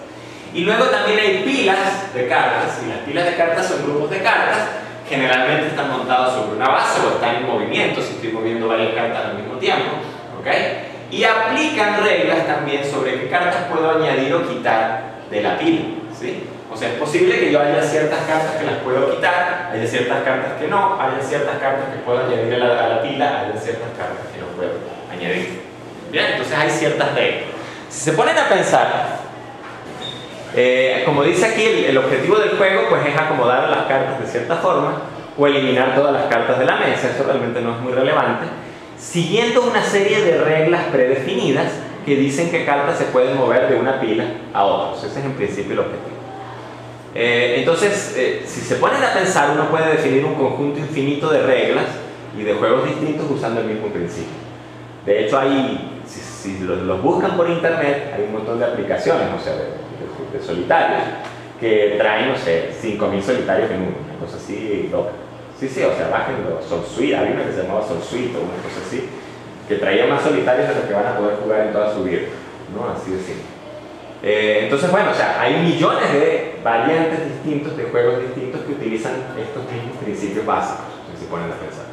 Y luego también hay pilas de cartas, y las pilas de cartas son grupos de cartas. Generalmente están montados sobre una base o están en movimiento, si estoy moviendo varias cartas al mismo tiempo, ¿ok? Y aplican reglas también sobre qué cartas puedo añadir o quitar de la pila, ¿sí? O sea, es posible que yo haya ciertas cartas que las puedo quitar, haya ciertas cartas que no, haya ciertas cartas que puedo añadir a la pila, haya ciertas cartas que no puedo añadir. Bien, entonces hay ciertas reglas. Si se ponen a pensar, como dice aquí, el objetivo del juego pues es acomodar las cartas de cierta forma o eliminar todas las cartas de la mesa. Eso realmente no es muy relevante, siguiendo una serie de reglas predefinidas que dicen qué cartas se pueden mover de una pila a otra. Ese es en principio el objetivo. Entonces, si se ponen a pensar, uno puede definir un conjunto infinito de reglas y de juegos distintos usando el mismo principio. De hecho, hay si los buscan por internet, hay un montón de aplicaciones, o sea, de solitarios, que traen, no sé, 5000 solitarios en uno, una cosa así loca. Sí, o sea, bájenlo, SolSuite, había una que se llamaba SolSuite o una cosa así, que traía más solitarios de los que van a poder jugar en toda su vida, ¿no? Así de simple. Entonces, bueno, o sea, hay millones de variantes distintos, de juegos distintos que utilizan estos mismos principios básicos, si se ponen a pensar.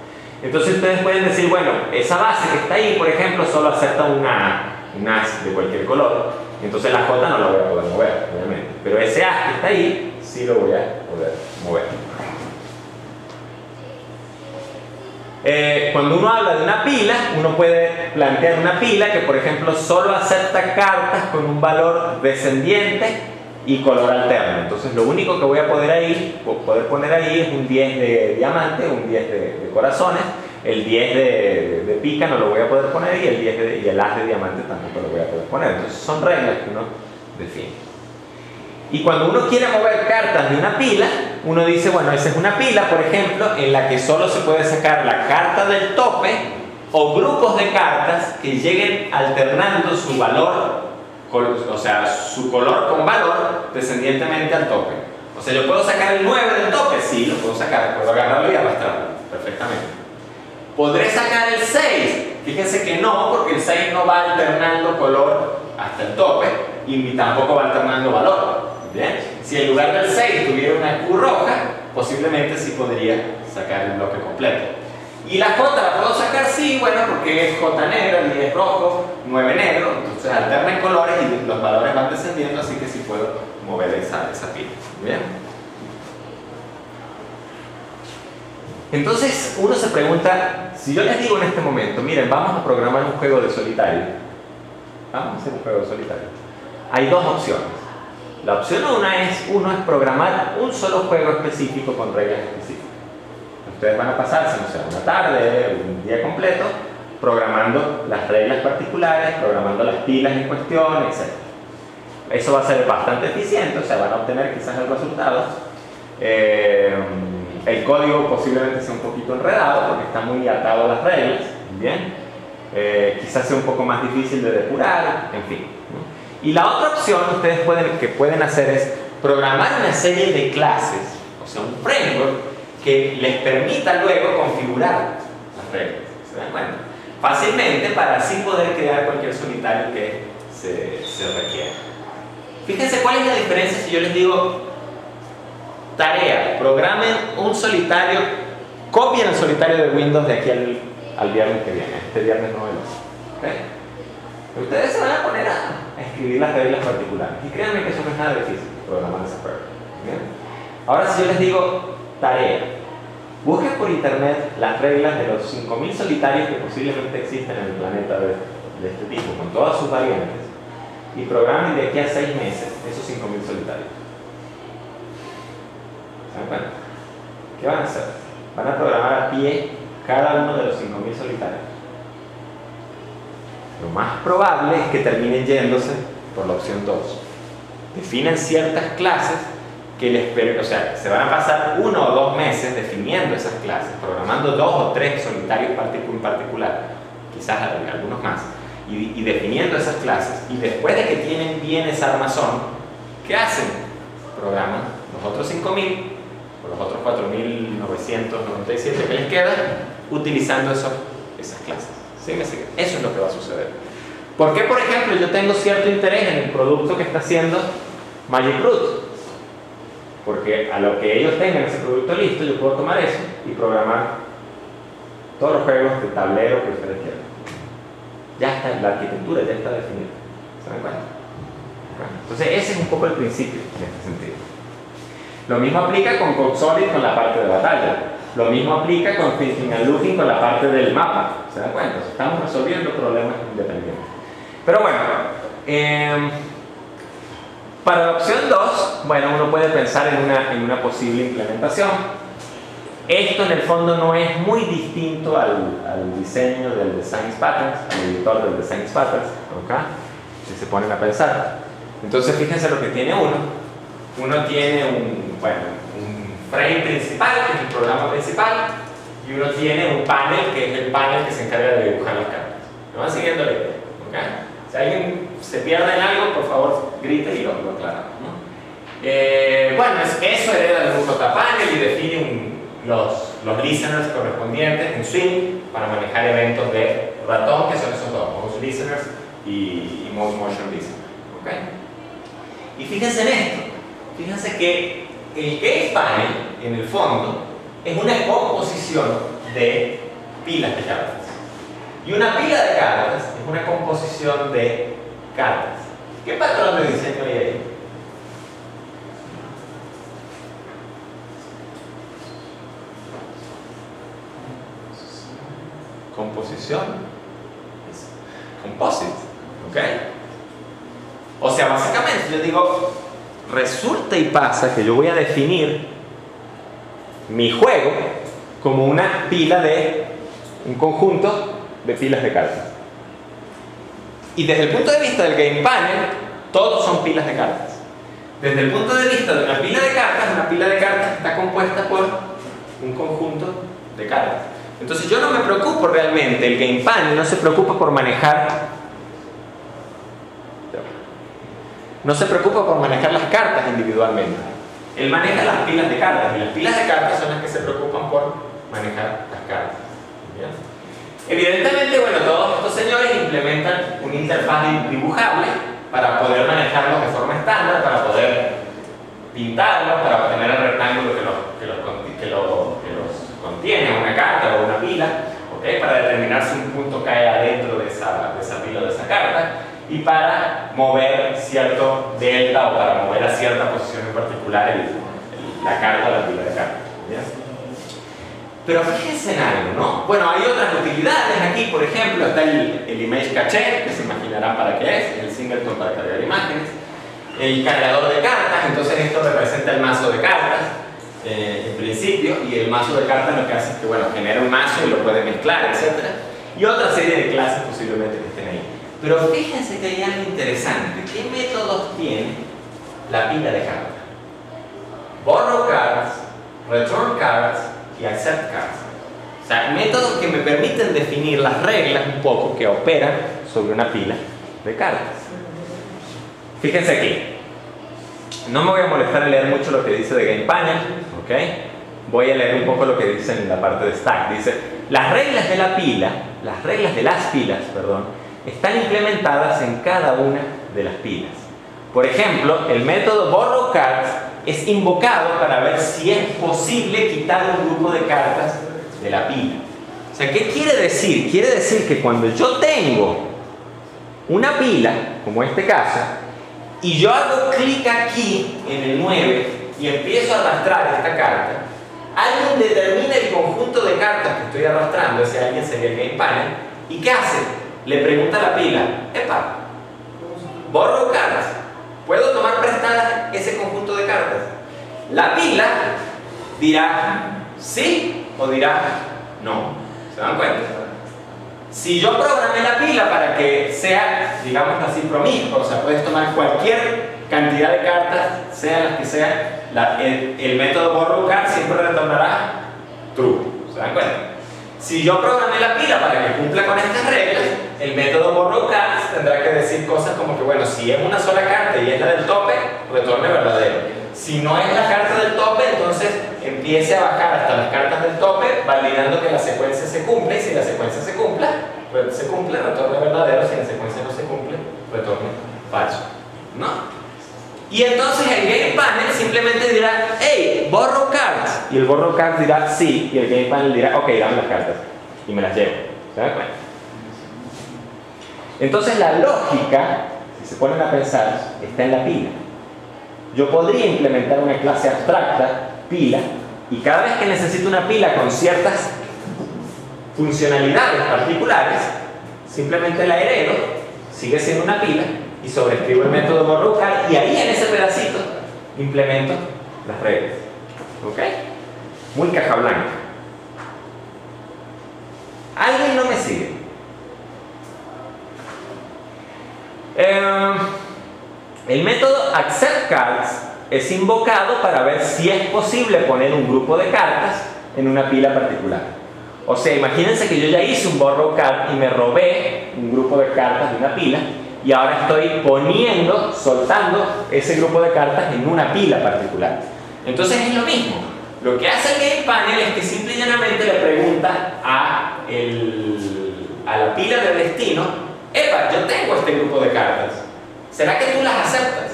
Entonces ustedes pueden decir, bueno, esa base que está ahí, por ejemplo, solo acepta un as de cualquier color, entonces la J no la voy a poder mover, obviamente, pero ese as que está ahí, sí lo voy a poder mover. Cuando uno habla de una pila, uno puede plantear una pila que, por ejemplo, solo acepta cartas con un valor descendiente y color alterno. Entonces lo único que voy a poder poner ahí es un 10 de diamante, un 10 de corazones, el 10 de pica no lo voy a poder poner y y el as de diamante tampoco lo voy a poder poner. Entonces son reglas que uno define. Y cuando uno quiere mover cartas de una pila, uno dice, bueno, esa es una pila, por ejemplo, en la que solo se puede sacar la carta del tope o grupos de cartas que lleguen alternando su valor, o sea, su color con valor descendientemente al tope. O sea, yo puedo sacar el 9 del tope, sí, lo puedo sacar, puedo agarrarlo y arrastrarlo perfectamente. ¿Podré sacar el 6? Fíjense que no, porque el 6 no va alternando color hasta el tope y tampoco va alternando valor. ¿Bien? Si en lugar del 6 tuviera una Q roja, posiblemente sí podría sacar el bloque completo. Y la J la puedo sacar, sí, bueno, porque es J negra, el 10 rojo, 9 negro, entonces alterna en colores y los valores van descendiendo, así que sí puedo mover esa pila. ¿Bien? Entonces uno se pregunta, si yo les digo en este momento, miren, vamos a programar un juego de solitario, vamos a hacer un juego de solitario, hay dos opciones. La opción uno es programar un solo juego específico con reglas específicas. Ustedes van a pasarse, no sé, una tarde, un día completo, programando las reglas particulares, programando las pilas en cuestión, etc. Eso va a ser bastante eficiente, o sea, van a obtener quizás el resultado. El código posiblemente sea un poquito enredado porque está muy atado a las reglas, ¿bien? Quizás sea un poco más difícil de depurar, en fin, ¿no? Y la otra opción ustedes pueden hacer es programar una serie de clases, o sea, un framework que les permita luego configurar las reglas. ¿Se dan cuenta? Fácilmente para así poder crear cualquier solitario que se requiera. Fíjense cuál es la diferencia si yo les digo tarea, programen un solitario, copien el solitario de Windows de aquí al viernes que viene, este viernes 9 de marzo. ¿Okay? Ustedes se van a poner a escribir las reglas particulares y créanme que eso no es nada difícil, programar ese juego. Ahora si yo les digo tarea, busquen por internet las reglas de los 5000 solitarios que posiblemente existen en el planeta de este tipo, con todas sus variantes, y programen de aquí a 6 meses esos 5000 solitarios. ¿Se dan cuenta? ¿Qué van a hacer? Van a programar a pie cada uno de los 5000 solitarios. Lo más probable es que terminen yéndose por la opción 2. Definen ciertas clases que o sea, se van a pasar 1 o 2 meses definiendo esas clases, programando 2 o 3 solitarios en particular, quizás algunos más, y definiendo esas clases. Y después de que tienen bien esa armazón, ¿qué hacen? Programan los otros 5000 o los otros 4997 que les quedan utilizando esas clases. ¿Sí me sigue? Eso es lo que va a suceder. ¿Por qué, por ejemplo, yo tengo cierto interés en el producto que está haciendo Magic Root? Porque a lo que ellos tengan ese producto listo, yo puedo tomar eso y programar todos los juegos de tablero que ustedes quieran. Ya está, la arquitectura ya está definida. ¿Se dan cuenta? Entonces ese es un poco el principio en este sentido. Lo mismo aplica con Code Solid con la parte de batalla. Lo mismo aplica con Thinking and Looking con la parte del mapa. ¿Se dan cuenta? Estamos resolviendo problemas independientes. Pero bueno, para la opción 2, bueno, uno puede pensar en una posible implementación. Esto en el fondo no es muy distinto al diseño del Design Patterns, al editor del Design Patterns, ¿ok? Si se ponen a pensar. Entonces fíjense lo que tiene uno. Uno tiene un frame principal, que es el programa principal, y uno tiene un panel, que es el panel que se encarga de dibujar las cartas. ¿Me van siguiendo la idea? ¿Okay? Si alguien se pierde en algo, por favor, grite y lo aclaramos, ¿no? Bueno, eso hereda el JPanel y define los listeners correspondientes en Swing para manejar eventos de ratón, que son esos dos, mouse listeners y mouse motion listener. ¿Okay? Y fíjense en esto, fíjense que el Gate Panel, en el fondo, es una composición de pilas de cartas. Y una pila de cartas es una composición de cartas. ¿Qué patrón de diseño hay ahí? Composición. Composite. ¿Ok? O sea, básicamente yo digo, resulta y pasa que yo voy a definir mi juego como una pila de un conjunto de pilas de cartas. Y desde el punto de vista del Game Panel, todos son pilas de cartas. Desde el punto de vista de una pila de cartas está compuesta por un conjunto de cartas. Entonces yo no me preocupo realmente, el Game Panel no se preocupa por manejar las cartas individualmente. Él maneja las pilas de cartas y las pilas de cartas son las que se preocupan por manejar las cartas. ¿Bien? Evidentemente, bueno, todos estos señores implementan una interfaz dibujable para poder manejarlos de forma estándar, para poder pintarlos, para obtener el rectángulo que los contiene, una carta o una pila, ¿okay? Para determinar si un punto cae adentro de esa pila o de esa carta, y para mover cierto delta o para mover a cierta posición en particular la carta o la pila de cartas. ¿Bien? Pero fíjense en algo, ¿no? Bueno, hay otras utilidades aquí, por ejemplo, está el Image Cache, que se imaginarán para qué es, el Singleton para cargar imágenes, el cargador de cartas, entonces esto representa el mazo de cartas, en principio, y el mazo de cartas lo que hace es que, bueno, genera un mazo y lo puede mezclar, etc. Y otra serie de clases posiblemente que estén ahí. Pero fíjense que hay algo interesante. ¿Qué métodos tiene la pila de cartas? Borrow cards, return cards y accept cards. O sea, métodos que me permiten definir las reglas un poco que operan sobre una pila de cartas. Fíjense aquí. No me voy a molestar en leer mucho lo que dice de Game Panel, ¿ok? Voy a leer un poco lo que dice en la parte de Stack. Dice, las reglas de la pila, las reglas de las pilas, perdón, están implementadas en cada una de las pilas. Por ejemplo, el método borrow cards es invocado para ver si es posible quitar un grupo de cartas de la pila. O sea, ¿qué quiere decir? Quiere decir que cuando yo tengo una pila, como este caso, y yo hago clic aquí en el 9 y empiezo a arrastrar esta carta, alguien determina el conjunto de cartas que estoy arrastrando, ese alguien sería el Game Panel, ¿y qué hace? Le pregunta a la pila, epa, borrow cards, ¿puedo tomar prestada ese conjunto de cartas? La pila dirá sí o dirá no. ¿Se dan cuenta? Si yo programé la pila para que sea, digamos así, promiscuo, o sea, puedes tomar cualquier cantidad de cartas, sean las que sean, el método borrow card siempre retornará true. ¿Se dan cuenta? Si yo programé la pila para que cumpla con estas reglas, el método borrow cards tendrá que decir cosas como que, bueno, si es una sola carta y es la del tope, retorne verdadero. Si no es la carta del tope, entonces empiece a bajar hasta las cartas del tope, validando que la secuencia se cumple, y si la secuencia se cumple, retorne verdadero, si la secuencia no se cumple, retorne falso, ¿no? Y entonces el Game Panel simplemente dirá, hey, borrow cards, y el borrow cards dirá sí, y el Game Panel dirá, ok, dame las cartas, y me las llevo. ¿Se dan cuenta? Entonces la lógica, si se ponen a pensar, está en la pila. Yo podría implementar una clase abstracta, pila, y cada vez que necesito una pila con ciertas funcionalidades particulares, simplemente la heredo, sigue siendo una pila, y sobreescribo el método borrow card, y ahí en ese pedacito implemento las reglas. ¿Ok? Muy caja blanca. ¿Alguien no me sigue? El método accept cards es invocado para ver si es posible poner un grupo de cartas en una pila particular. O sea, imagínense que yo ya hice un borrow card y me robé un grupo de cartas de una pila y ahora estoy poniendo, soltando ese grupo de cartas en una pila particular. Entonces es lo mismo. Lo que hace el Game Panel es que simple y llanamente le pregunta a la pila de destino: epa, yo tengo este grupo de cartas, ¿será que tú las aceptas?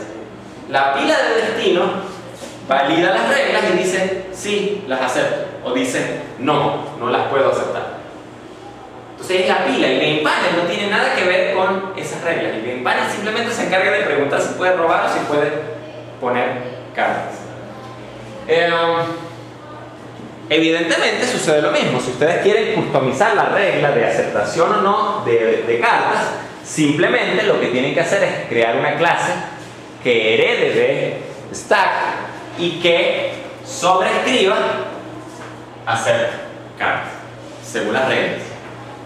La pila de destino valida las reglas y dice sí, las acepto, o dice no, no las puedo aceptar. Entonces es la pila. El Game Panel no tiene nada que ver con esas reglas. El Game Panel simplemente se encarga de preguntar si puede robar o si puede poner cartas. Evidentemente sucede lo mismo. Si ustedes quieren customizar la regla de aceptación o no de cartas, simplemente lo que tienen que hacer es crear una clase que herede de stack y que sobreescriba acepta cartas según las reglas.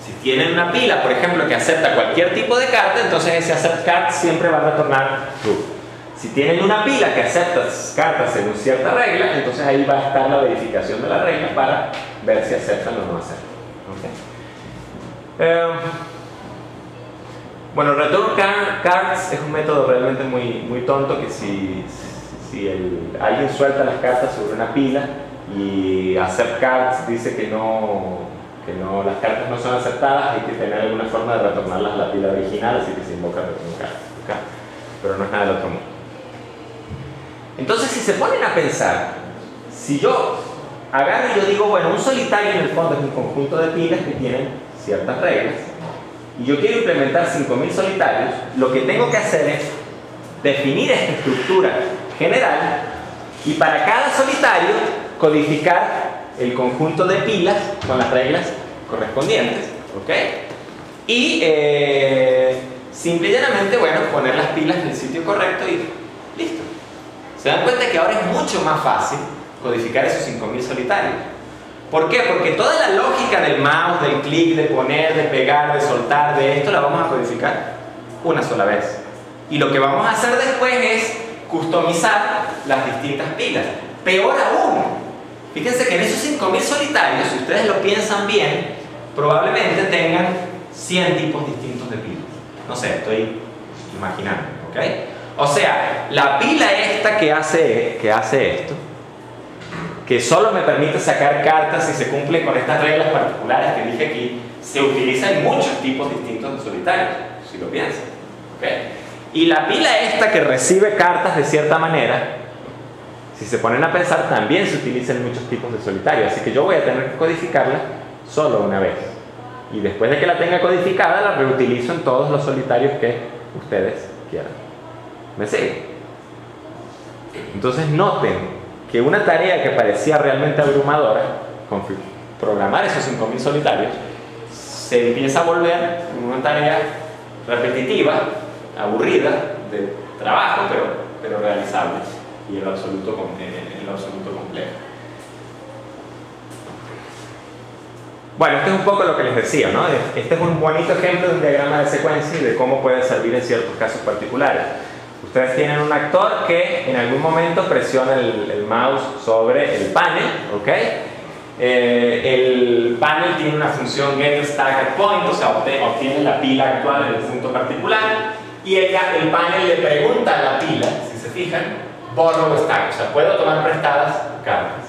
Si tienen una pila, por ejemplo, que acepta cualquier tipo de carta, entonces ese accept card siempre va a retornar true. Si tienen una pila que acepta cartas según cierta regla, entonces ahí va a estar la verificación de la regla para ver si aceptan o no aceptan. ¿Okay? Bueno, return cards es un método realmente muy tonto, que si alguien suelta las cartas sobre una pila y accept cards dice que las cartas no son aceptadas, hay que tener alguna forma de retornarlas a la pila original, así que se invoca return cards. ¿Okay? Pero no es nada del otro mundo. Entonces, si se ponen a pensar, si yo agarro y yo digo, bueno, un solitario en el fondo es un conjunto de pilas que tienen ciertas reglas, y yo quiero implementar 5000 solitarios, lo que tengo que hacer es definir esta estructura general y para cada solitario codificar el conjunto de pilas con las reglas correspondientes, ¿ok? Y simple y llanamente, bueno, poner las pilas en el sitio correcto y listo. Se dan cuenta que ahora es mucho más fácil codificar esos 5000 solitarios. ¿Por qué? Porque toda la lógica del mouse, del clic, de poner, de pegar, de soltar, de esto, la vamos a codificar una sola vez. Y lo que vamos a hacer después es customizar las distintas pilas. Peor aún, fíjense que en esos 5000 solitarios, si ustedes lo piensan bien, probablemente tengan 100 tipos distintos de pilas. No sé, estoy imaginando, ¿ok? O sea, la pila esta que hace esto, que solo me permite sacar cartas si se cumple con estas reglas particulares que dije aquí, se utiliza en muchos tipos distintos de solitarios, si lo piensan, ¿ok? Y la pila esta que recibe cartas de cierta manera, si se ponen a pensar, también se utiliza en muchos tipos de solitarios, así que yo voy a tener que codificarla solo una vez. Y después de que la tenga codificada, la reutilizo en todos los solitarios que ustedes quieran. ¿Me siguen? Entonces noten que una tarea que parecía realmente abrumadora, programar esos 5000 solitarios, se empieza a volver una tarea repetitiva, aburrida, de trabajo, pero realizable y en lo absoluto complejo. Bueno, este es un poco lo que les decía, ¿no? Este es un bonito ejemplo de un diagrama de secuencia y de cómo puede servir en ciertos casos particulares. Ustedes tienen un actor que en algún momento presiona el mouse sobre el panel, ¿ok? El panel tiene una función getStackAtPoint, o sea, obtiene la pila actual en el punto particular, y el panel le pregunta a la pila, si se fijan, borrow stack, o sea, puedo tomar prestadas cartas.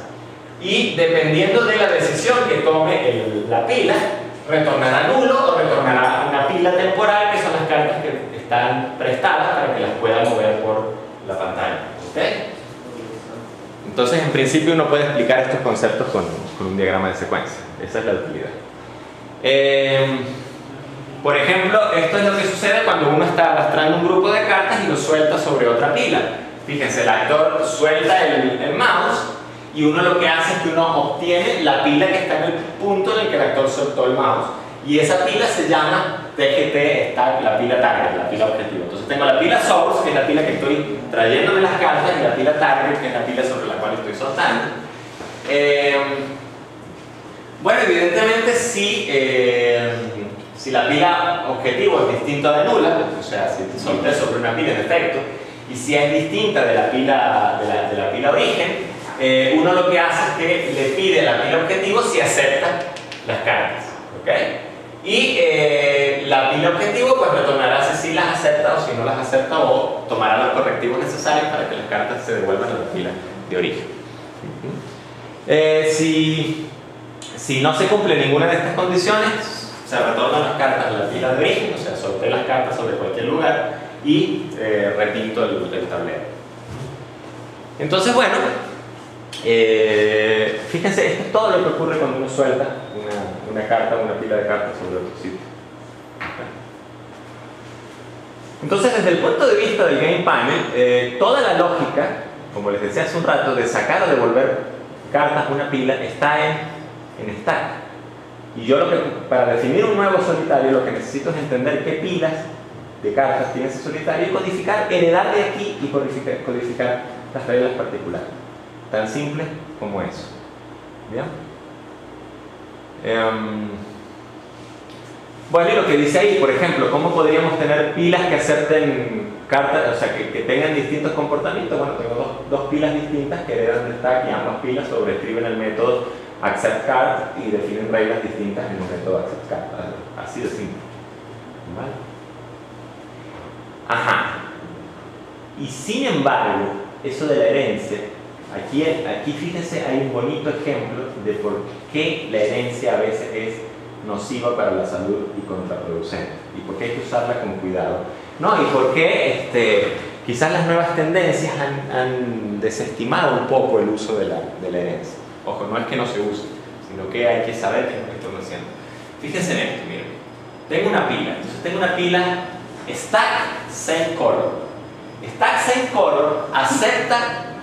Y dependiendo de la decisión que tome la pila, retornará nulo o retornará una pila temporal, que son las cartas que están prestadas para que las pueda mover por la pantalla. ¿Okay? Entonces, en principio, uno puede explicar estos conceptos con un diagrama de secuencia. Esa es la utilidad. Por ejemplo, esto es lo que sucede cuando uno está arrastrando un grupo de cartas y lo suelta sobre otra pila. Fíjense, el actor suelta el mouse y uno lo que hace es que uno obtiene la pila que está en el punto en el que el actor soltó el mouse. Y esa pila se llama TGT, la pila target, la pila objetivo. Entonces tengo la pila source, que es la pila que estoy trayéndome las cartas, y la pila target, que es la pila sobre la cual estoy soltando. Bueno, evidentemente si la pila objetivo es distinta de nula, o sea, si solté sobre una pila en efecto, y si es distinta de la pila origen, uno lo que hace es que le pide a la pila objetivo si acepta las cartas, ¿ok? Y la pila objetivo pues retornará si las acepta o si no las acepta, o tomará los correctivos necesarios para que las cartas se devuelvan a la pila de origen. Si no se cumple ninguna de estas condiciones, se retornan las cartas a la pila de origen, o sea, solté las cartas sobre cualquier lugar y repinto el tablero. Entonces, bueno, fíjense, esto es todo lo que ocurre cuando uno suelta una carta, una pila de cartas sobre otro sitio. Entonces, desde el punto de vista del game panel, toda la lógica, como les decía hace un rato, de sacar o devolver cartas a una pila está en stack. Y yo para definir un nuevo solitario, lo que necesito es entender qué pilas de cartas tiene ese solitario y codificar, heredar de aquí y codificar las reglas particulares. Tan simple como eso. ¿Bien? Bueno, y lo que dice ahí, por ejemplo, ¿cómo podríamos tener pilas que acepten cartas, o sea, que tengan distintos comportamientos? Bueno, tengo dos pilas distintas que heredan de stack y ambas pilas sobreescriben el método acceptCard y definen reglas distintas en el método acceptCard. Así de simple. ¿Vale? Ajá. Y sin embargo, eso de la herencia, aquí fíjense, hay un bonito ejemplo de por qué la herencia a veces es nociva para la salud y contraproducente, y por qué hay que usarla con cuidado, ¿no? Y por qué quizás las nuevas tendencias han desestimado un poco el uso de la herencia. Ojo, no es que no se use, sino que hay que saber qué es lo que estamos haciendo. Fíjense en esto, miren. Tengo una pila, entonces tengo una pila stack same color. Stack same color acepta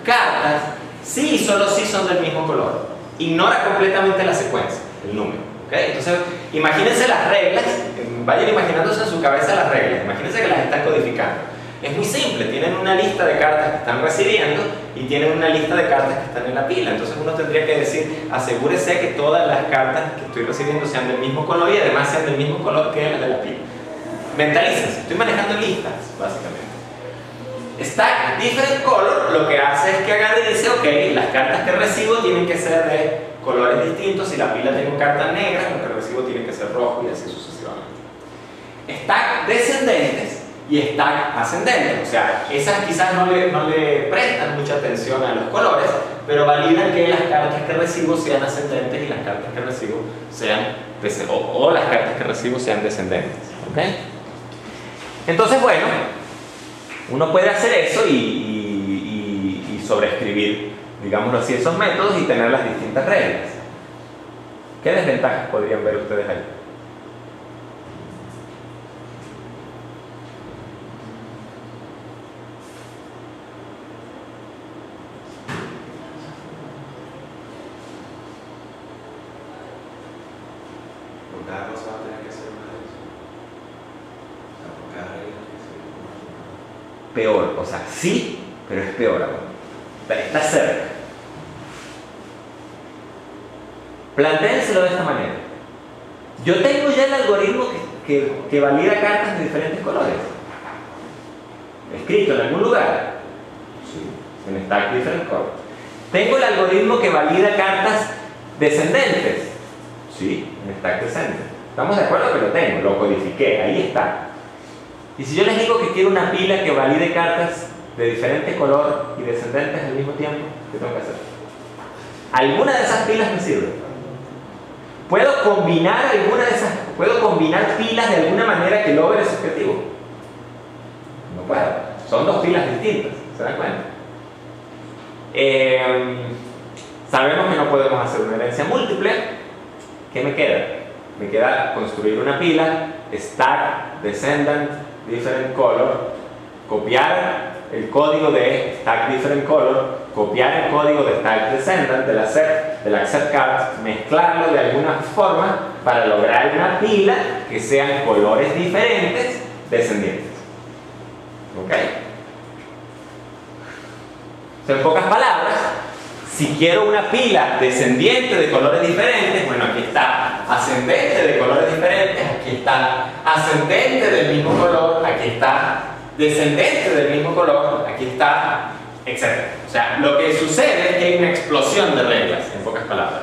cartas si y solo si son del mismo color. Ignora completamente la secuencia, el número. ¿Okay? Entonces, imagínense las reglas, vayan imaginándose en su cabeza las reglas, imagínense que las están codificando. Es muy simple, tienen una lista de cartas que están recibiendo y tienen una lista de cartas que están en la pila. Entonces uno tendría que decir, asegúrese que todas las cartas que estoy recibiendo sean del mismo color y además sean del mismo color que las de la pila. Mentalícense, estoy manejando listas, básicamente. Stack different color lo que hace es que agarre y dice, ok, las cartas que recibo tienen que ser de colores distintos. Si la pila tiene cartas negras, lo que recibo tiene que ser rojo y así sucesivamente. Stack descendentes y stack ascendentes, o sea, esas quizás no le prestan mucha atención a los colores, pero validan que las cartas que recibo sean ascendentes y las cartas que recibo sean o las cartas que recibo sean descendentes. ¿Okay? Entonces, bueno, uno puede hacer eso y sobreescribir, digámoslo así, esos métodos y tener las distintas reglas. ¿Qué desventajas podrían ver ustedes ahí? Cada cosa va a tener que ser una de esas. O sea, por cada regla tiene que ser una. Peor, o sea, sí, pero es peor aún. Está cerca. Plantéenselo de esta manera. Yo tengo ya el algoritmo que valida cartas de diferentes colores. Escrito en algún lugar. Sí, en stack different color. Tengo el algoritmo que valida cartas descendentes. Sí, en stack descendente. ¿Estamos de acuerdo que lo tengo? Lo codifiqué, ahí está. Y si yo les digo que quiero una pila que valide cartas de diferente color y descendentes al mismo tiempo, ¿qué tengo que hacer? ¿Alguna de esas pilas me sirve? ¿Puedo combinar pilas de alguna manera que logre ese objetivo? No puedo. Son dos pilas distintas, ¿se dan cuenta? Sabemos que no podemos hacer una herencia múltiple. ¿Qué me queda? Me queda construir una pila, stack, descendant, different color, copiar el código de stack different color, copiar el código de stack descendant del accept card, mezclarlo de alguna forma para lograr una pila que sean colores diferentes descendientes. ¿Ok? En pocas palabras, si quiero una pila descendiente de colores diferentes, bueno, aquí está ascendente de colores diferentes, aquí está ascendente del mismo color, aquí está descendente del mismo color, aquí está, etc. O sea, lo que sucede es que hay una explosión de reglas, en pocas palabras.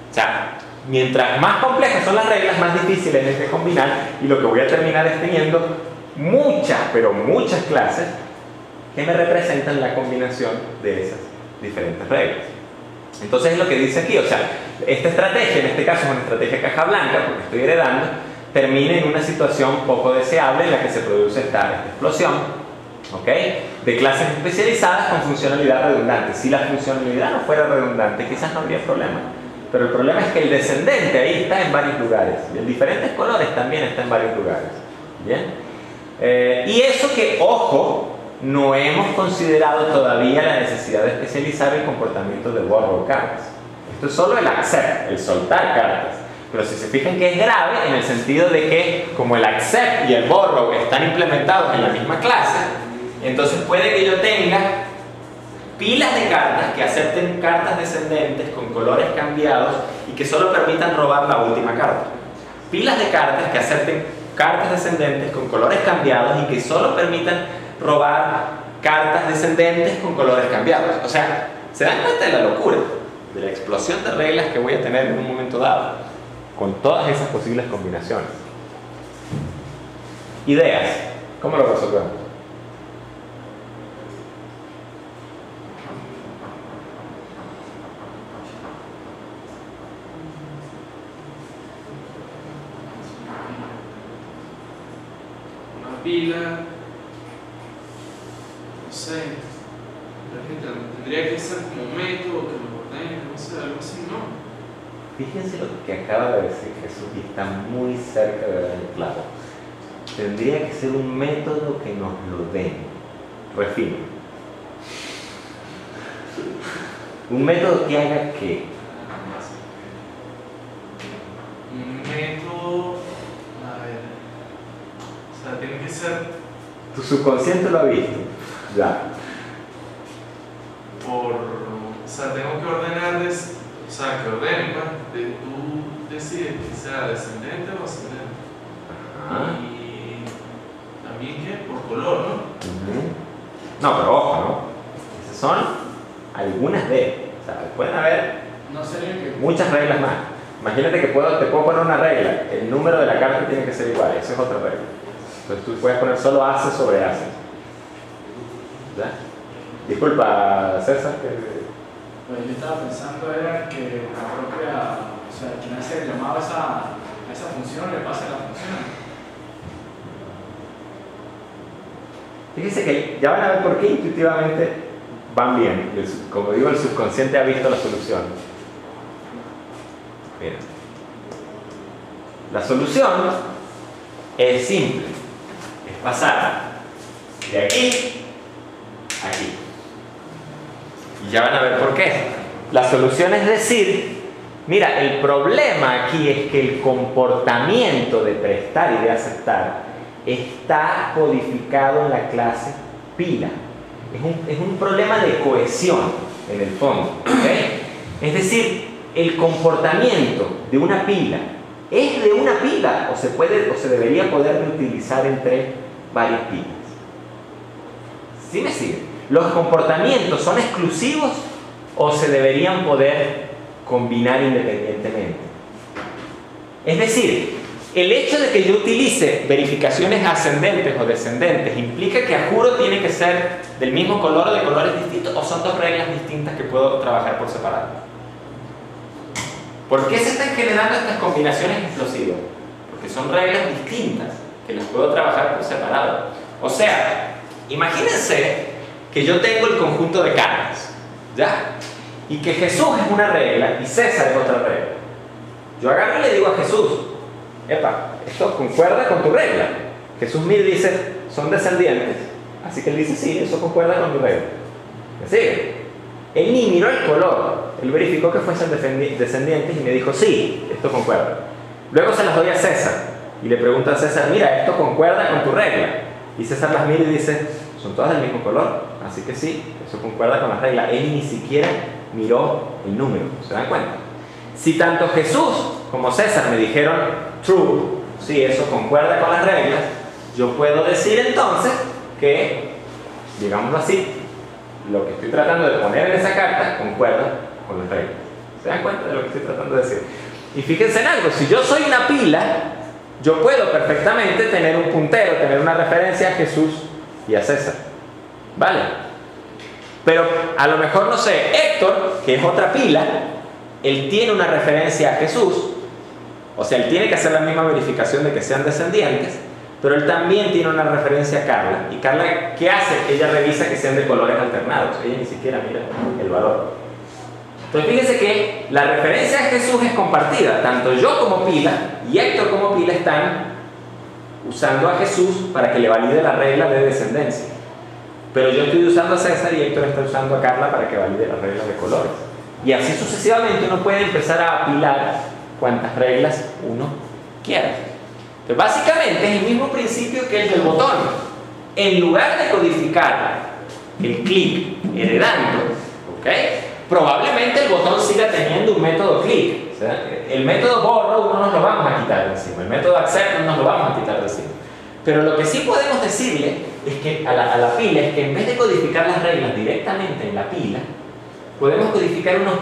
O sea, Mientras más complejas son las reglas, más difíciles es de combinar, y lo que voy a terminar es teniendo muchas, pero muchas clases que me representan la combinación de esas diferentes reglas. Entonces es lo que dice aquí, o sea, esta estrategia, en este caso es una estrategia caja blanca, porque estoy heredando, termina en una situación poco deseable en la que se produce esta explosión, ¿ok?, de clases especializadas con funcionalidad redundante. Si la funcionalidad no fuera redundante, quizás no habría problema, pero el problema es que el descendente ahí está en varios lugares, y en diferentes colores también está en varios lugares. ¿Bien? Y eso que, ojo, no hemos considerado todavía la necesidad de especializar el comportamiento de borrow cartas. Esto es solo el accept, el soltar cartas. Pero si se fijan que es grave en el sentido de que como el accept y el borrow están implementados en la misma clase, entonces puede que yo tenga pilas de cartas que acepten cartas descendentes con colores cambiados y que solo permitan robar la última carta. Pilas de cartas que acepten cartas descendentes con colores cambiados y que solo permitan robar cartas descendentes con colores cambiados. O sea, ¿se dan cuenta de la locura? De la explosión de reglas que voy a tener en un momento dado, con todas esas posibles combinaciones. Ideas. ¿Cómo lo resolvemos? Una pila, no sé, tendría que ser como un método que lo ordene, no sé, algo así, ¿no? Fíjense lo que acaba de decir Jesús y está muy cerca de dar el clavo. Tendría que ser un método que nos lo den. Refino. Un método que haga qué. Un método, a ver, o sea, tiene que ser Tu subconsciente lo ha visto. Ya. o sea, tengo que ordenar, o sea, que ordene, pues, tú decides que sea descendente o ascendente. Ajá. Y también que por color, ¿no? No, pero ojo, ¿no? Esas son algunas de. O sea, pueden haber No sería que. muchas reglas más. Imagínate que te puedo poner una regla. El número de la carta tiene que ser igual. Esa es otra regla. Entonces tú puedes poner solo ases sobre ases. ¿Ya? Disculpa, César. Pues yo estaba pensando era que la propia, o sea, quien hace el llamado a esa función le pasa la función. Fíjense que ya van a ver por qué intuitivamente van bien. Como digo, el subconsciente ha visto la solución. Miren. La solución es simple. Es pasar de aquí a aquí. Y ya van a ver por qué. La solución es decir, mira, el problema aquí es que el comportamiento de prestar y de aceptar está codificado en la clase pila. Es un problema de cohesión en el fondo, ¿okay? Es decir, el comportamiento de una pila es de una pila o se debería poder reutilizar entre varias pilas. ¿Sí me siguen? ¿Los comportamientos son exclusivos o se deberían poder combinar independientemente? Es decir, el hecho de que yo utilice verificaciones ascendentes o descendentes implica que a juro tiene que ser del mismo color o de colores distintos, o son dos reglas distintas que puedo trabajar por separado. ¿Por qué se están generando estas combinaciones explosivas? Porque son reglas distintas que las puedo trabajar por separado. O sea, imagínense que yo tengo el conjunto de cartas, ¿ya? Y que Jesús es una regla y César es otra regla. Yo agarro y le digo a Jesús, epa, esto concuerda con tu regla. Jesús mira y dice, son descendientes. Así que él dice, sí, eso concuerda con tu regla. ¿Me sigue? Él ni miró el color. Él verificó que fuesen descendientes y me dijo, sí, esto concuerda. Luego se las doy a César y le pregunta a César, mira, esto concuerda con tu regla. Y César las mira y dice, son todas del mismo color. Así que sí, eso concuerda con la regla. Él ni siquiera miró el número. ¿Se dan cuenta? Si tanto Jesús como César me dijeron true, sí, eso concuerda con las reglas, yo puedo decir entonces que, digámoslo así, lo que estoy tratando de poner en esa carta concuerda con las reglas. ¿Se dan cuenta de lo que estoy tratando de decir? Y fíjense en algo, si yo soy una pila, yo puedo perfectamente tener un puntero, tener una referencia a Jesús y a César. ¿Vale? Pero a lo mejor, no sé, Héctor, que es otra pila, él tiene una referencia a Jesús, o sea, él tiene que hacer la misma verificación de que sean descendientes, pero él también tiene una referencia a Carla. ¿Y Carla qué hace? Ella revisa que sean de colores alternados, ella ni siquiera mira el valor. Entonces fíjense que la referencia a Jesús es compartida, tanto yo como pila y Héctor como pila están usando a Jesús para que le valide la regla de descendencia. Pero yo estoy usando a César y Héctor está usando a Carla para que valide las reglas de colores. Y así sucesivamente uno puede empezar a apilar cuantas reglas uno quiera. Entonces básicamente es el mismo principio que el del botón. En lugar de codificar el clic heredando, ¿ok?, probablemente el botón siga teniendo un método clic. O sea, el método borro no nos lo vamos a quitar de encima, el método accept no nos lo vamos a quitar de encima. Pero lo que sí podemos decirle es que a la pila es que en vez de codificar las reglas directamente en la pila, podemos codificar unos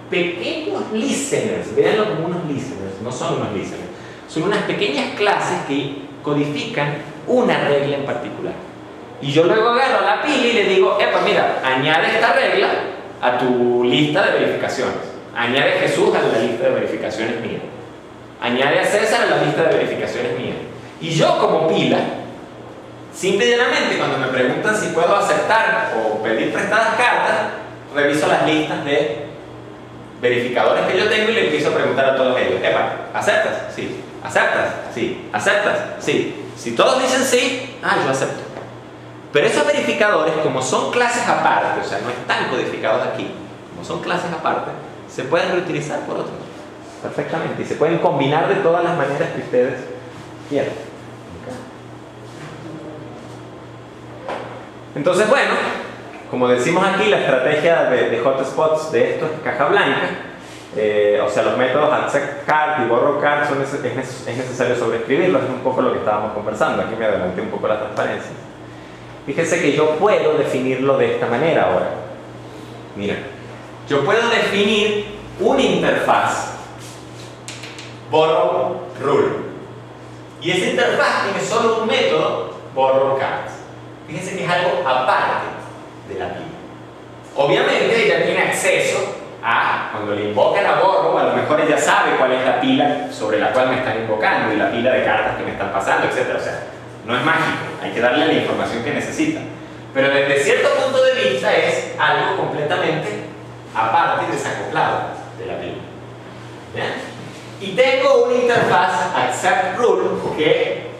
pequeños listeners. Véanlo como unos listeners, no son unos listeners, son unas pequeñas clases que codifican una regla en particular. Y yo luego agarro a la pila y le digo, epa, mira, añade esta regla a tu lista de verificaciones. Añade a Jesús a la lista de verificaciones mía. Añade a César a la lista de verificaciones mía. Y yo como pila, simple y llanamente, cuando me preguntan si puedo aceptar o pedir prestadas cartas, reviso las listas de verificadores que yo tengo y le empiezo a preguntar a todos ellos, epa, ¿aceptas? Sí. ¿Aceptas? Sí. ¿Aceptas? Sí. Si todos dicen sí, yo acepto. Pero esos verificadores, como son clases aparte, o sea, no están codificados aquí, como son clases aparte, se pueden reutilizar por otros perfectamente y se pueden combinar de todas las maneras que ustedes quieran. Entonces, bueno, como decimos aquí, la estrategia de hotspots de esto es caja blanca. O sea, los métodos accept card y borrow card es necesario sobreescribirlos, es un poco lo que estábamos conversando. Aquí me adelanté un poco la transparencia. Fíjense que yo puedo definirlo de esta manera ahora. Mira, yo puedo definir una interfaz borrow rule, y esa interfaz tiene solo un método borrow cards. Fíjense que es algo aparte de la pila. Obviamente ella tiene acceso a, cuando le invocan a borrow, a lo mejor ella sabe cuál es la pila sobre la cual me están invocando y la pila de cartas que me están pasando, etc. O sea, no es mágico, hay que darle la información que necesita. Pero desde cierto punto de vista es algo completamente aparte y desacoplado de la pila. ¿Bien? Y tengo una interfaz accept rule que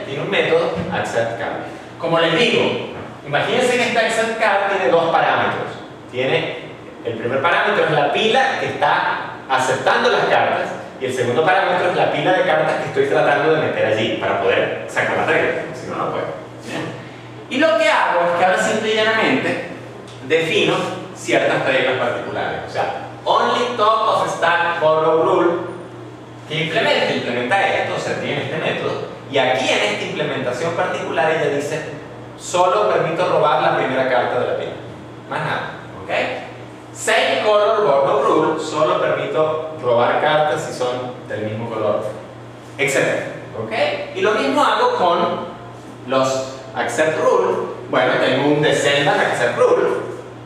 tiene un método accept card. Como les digo, imagínense que esta accept card tiene dos parámetros. El primer parámetro es la pila que está aceptando las cartas, y el segundo parámetro es la pila de cartas que estoy tratando de meter allí para poder sacar las reglas, si no, no puedo. ¿Bien? Y lo que hago es que ahora simple y llanamente defino ciertas reglas particulares. O sea, only top of stack borrow rule, que implementa esto, o sea, tiene este método, y aquí en esta implementación particular ella dice, solo permito robar la primera carta de la pila, más nada, ¿ok? Same color borrow rule, solo permito robar cartas si son del mismo color, etc. ¿Ok? Y lo mismo hago con los accept rule. Bueno, tengo un descendant accept rule,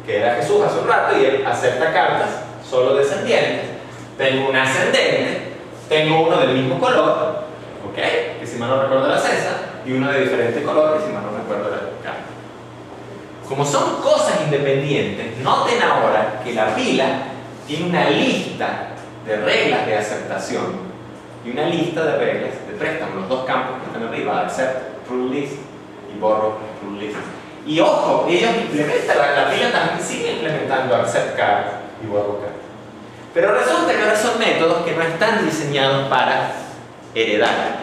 que era Jesús hace un rato, y él acepta cartas solo descendientes. Tengo un ascendente, tengo uno del mismo color, ¿ok?, que si mal no recuerdo era César, y uno de diferente color, que si mal no recuerdo era Carlos. Como son cosas independientes, noten ahora que la pila tiene una lista de reglas de aceptación y una lista de reglas de préstamo, los dos campos que están arriba, accept rule list y borrow rule list. Y ojo, ellos implementan, la pila también sigue implementando accept card y borrow card. Pero resulta que ahora son métodos que no están diseñados para heredar,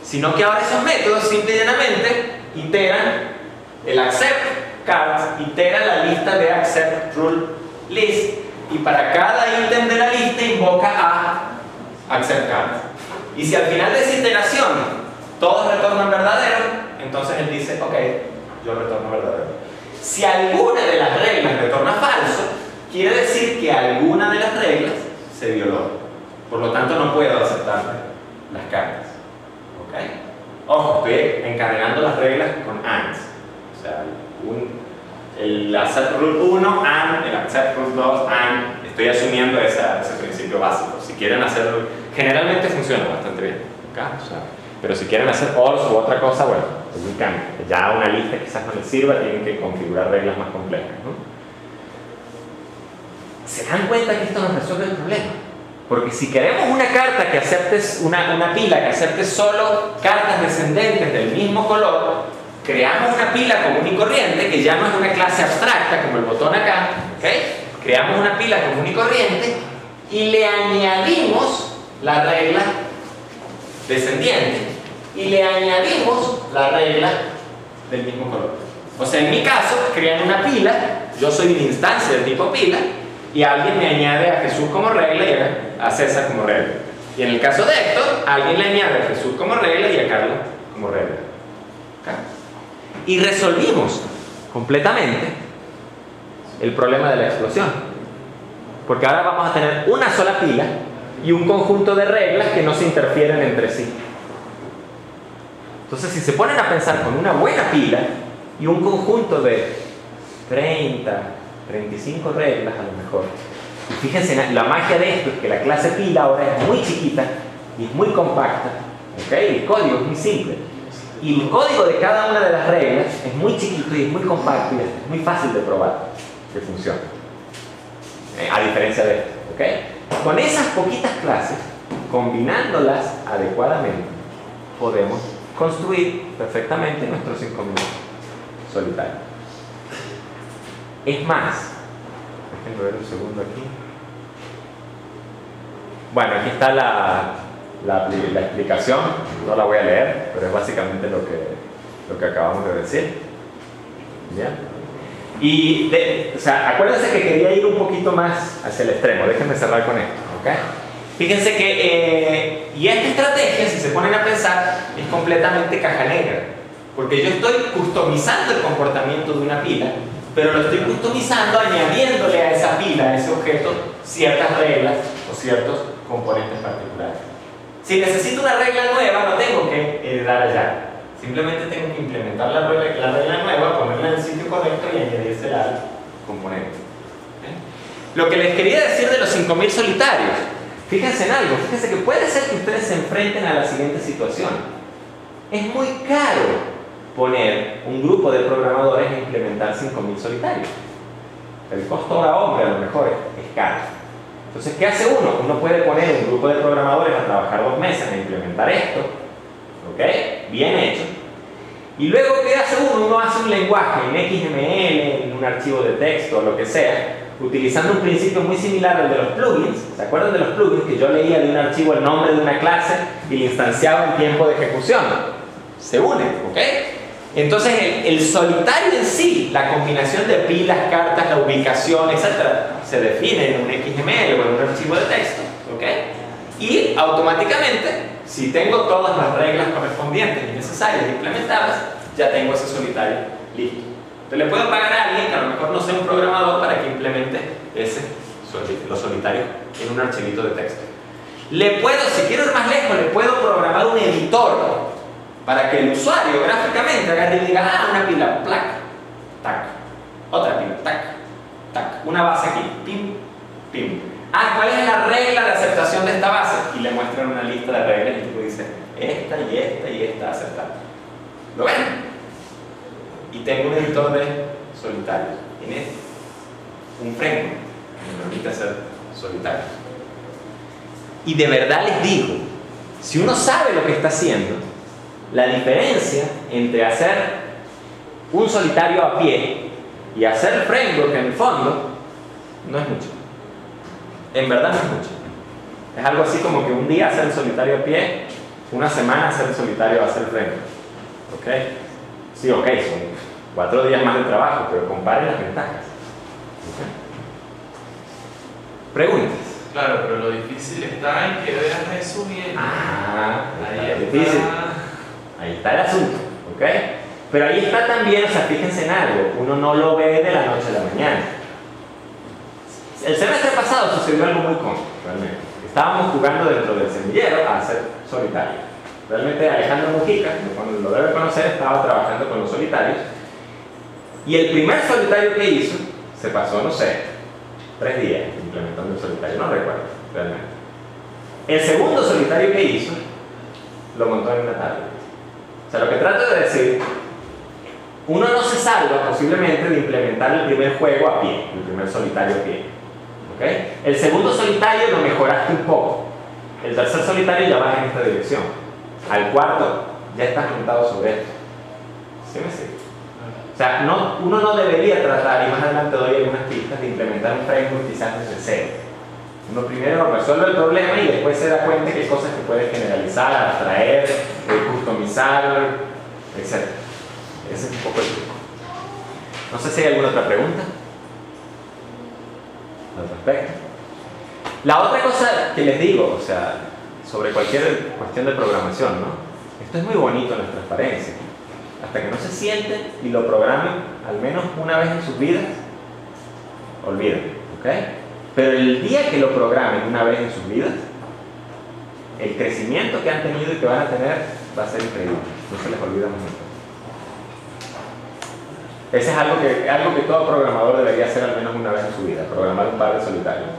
sino que ahora esos métodos simple y llanamente iteran el accept cards, itera la lista de accept rule list, y para cada ítem de la lista invoca a accept cards. Y si al final de esa iteración todos retornan verdadero, entonces él dice, ok, yo retorno verdadero. Si alguna de las reglas retorna falso, quiere decir que alguna de las reglas se violó. Por lo tanto, no puedo aceptar las cartas. ¿Ok? Ojo, estoy encadenando las reglas con ANDs. O sea, el accept root 1, AND, el accept root 2, AND. Estoy asumiendo ese principio básico. Si quieren hacerlo, generalmente funciona bastante bien. ¿Okay? O sea, pero si quieren hacer ORs u otra cosa, bueno, pues un cambio. Ya una lista quizás no les sirva, tienen que configurar reglas más complejas, ¿no? ¿Se dan cuenta que esto nos resuelve el problema? Porque si queremos una carta que acepte, una pila que acepte solo cartas descendentes del mismo color, creamos una pila común y corriente que ya no es una clase abstracta como el botón acá, ¿okay? Creamos una pila común y corriente y le añadimos la regla descendiente y le añadimos la regla del mismo color. O sea, en mi caso, crean una pila, yo soy una instancia de tipo pila, y alguien me añade a Jesús como regla y a César como regla. Y en el caso de Héctor, alguien le añade a Jesús como regla y a Carlos como regla. ¿Okay? Y resolvimos completamente el problema de la explosión. Porque ahora vamos a tener una sola pila y un conjunto de reglas que no se interfieren entre sí. Entonces, si se ponen a pensar con una buena pila y un conjunto de 30, 35 reglas a lo mejor, y fíjense, la magia de esto es que la clase pila ahora es muy chiquita y es muy compacta, ¿okay? El código es muy simple y el código de cada una de las reglas es muy chiquito y es muy compacto y es muy fácil de probar que funciona, a diferencia de esto, ¿okay? Con esas poquitas clases, combinándolas adecuadamente, podemos construir perfectamente nuestros 5000 solitarios. Es más, déjenme ver un segundo aquí. Bueno, aquí está la explicación, no la voy a leer, pero es básicamente lo que acabamos de decir. ¿Bien? Y, o sea, acuérdense que quería ir un poquito más hacia el extremo, déjenme cerrar con esto, ¿ok? Fíjense que, y esta estrategia, si se ponen a pensar, es completamente caja negra, porque yo estoy customizando el comportamiento de una pila, pero lo estoy customizando añadiéndole a esa pila, a ese objeto, ciertas reglas o ciertos componentes particulares. Si necesito una regla nueva, no tengo que heredar allá. Simplemente tengo que implementar la regla nueva, ponerla en el sitio correcto y añadírsela al componente. Lo que les quería decir de los 5000 solitarios, fíjense en algo, fíjense que puede ser que ustedes se enfrenten a la siguiente situación. Es muy caro poner un grupo de programadores a implementar 5000 solitarios. El costo hora hombre a lo mejor es caro. Entonces, ¿qué hace uno? Uno puede poner un grupo de programadores a trabajar 2 meses a implementar esto, ¿ok? Bien hecho. Y luego, ¿qué hace uno? Uno hace un lenguaje en XML, en un archivo de texto, lo que sea, utilizando un principio muy similar al de los plugins. ¿Se acuerdan de los plugins? Que yo leía de un archivo el nombre de una clase y le instanciaba el tiempo de ejecución. Se unen, ¿ok? Entonces el solitario en sí, la combinación de pilas, cartas, la ubicación, etc., se define en un XML o en un archivo de texto, ¿ok? Y automáticamente, si tengo todas las reglas correspondientes y necesarias implementadas, ya tengo ese solitario listo. Entonces le puedo pagar a alguien que a lo mejor no sea un programador para que implemente los solitarios en un archivito de texto. Le puedo, si quiero ir más lejos, le puedo programar un editor para que el usuario gráficamente agarre y diga, ah, una pila, plac, tac, otra pila, tac, tac, una base aquí, pim, pim. Ah, ¿cuál es la regla de aceptación de esta base? Y le muestran una lista de reglas y el tipo dice, esta y esta y esta aceptada. ¿Lo ven? Y tengo un editor de solitarios. Tiene un framework que me permite hacer solitarios. Y de verdad les digo, si uno sabe lo que está haciendo, la diferencia entre hacer un solitario a pie y hacer el framework en el fondo no es mucho. En verdad no es mucho. Es algo así como que un día hacer el solitario a pie, una semana hacer el solitario a hacer el framework. ¿Ok? Sí, ok, son 4 días más de trabajo, pero comparen las ventajas. ¿Okay? Preguntas. Claro, pero lo difícil está en que veas eso bien. Ahí es difícil. Ahí está el asunto, ¿ok? Pero ahí está también, o sea, fíjense en algo, uno no lo ve de la noche a la mañana. El semestre pasado sucedió algo muy cómico, realmente. Estábamos jugando dentro del semillero a hacer solitario. Realmente Alejandro Mujica, cuando lo debe conocer, estaba trabajando con los solitarios. Y el primer solitario que hizo, se pasó, no sé, 3 días implementando el solitario, no recuerdo realmente. El segundo solitario que hizo, lo montó en una tarde. O sea, lo que trato de decir, uno no se salva posiblemente de implementar el primer juego a pie, el primer solitario a pie. ¿Okay? El segundo solitario lo mejoraste un poco. El tercer solitario ya vas en esta dirección. Al cuarto ya estás montado sobre esto. ¿Sí me sigue? O sea, uno no debería tratar, y más adelante doy algunas pistas, de implementar un framework quizás desde cero. Uno primero resuelve el problema y después se da cuenta que hay cosas que puede generalizar, abstraer, customizar, etc. Ese es un poco el truco. No sé si hay alguna otra pregunta al respecto. La otra cosa que les digo, o sea, sobre cualquier cuestión de programación, ¿no? Esto es muy bonito en las transparencias. Hasta que no se sienten y lo programen al menos una vez en sus vidas, olvídenlo, ¿ok? Pero el día que lo programen una vez en sus vidas, el crecimiento que han tenido y que van a tener va a ser increíble. No se les olvida nunca. Ese es algo que todo programador debería hacer al menos una vez en su vida, programar un par de solitarios.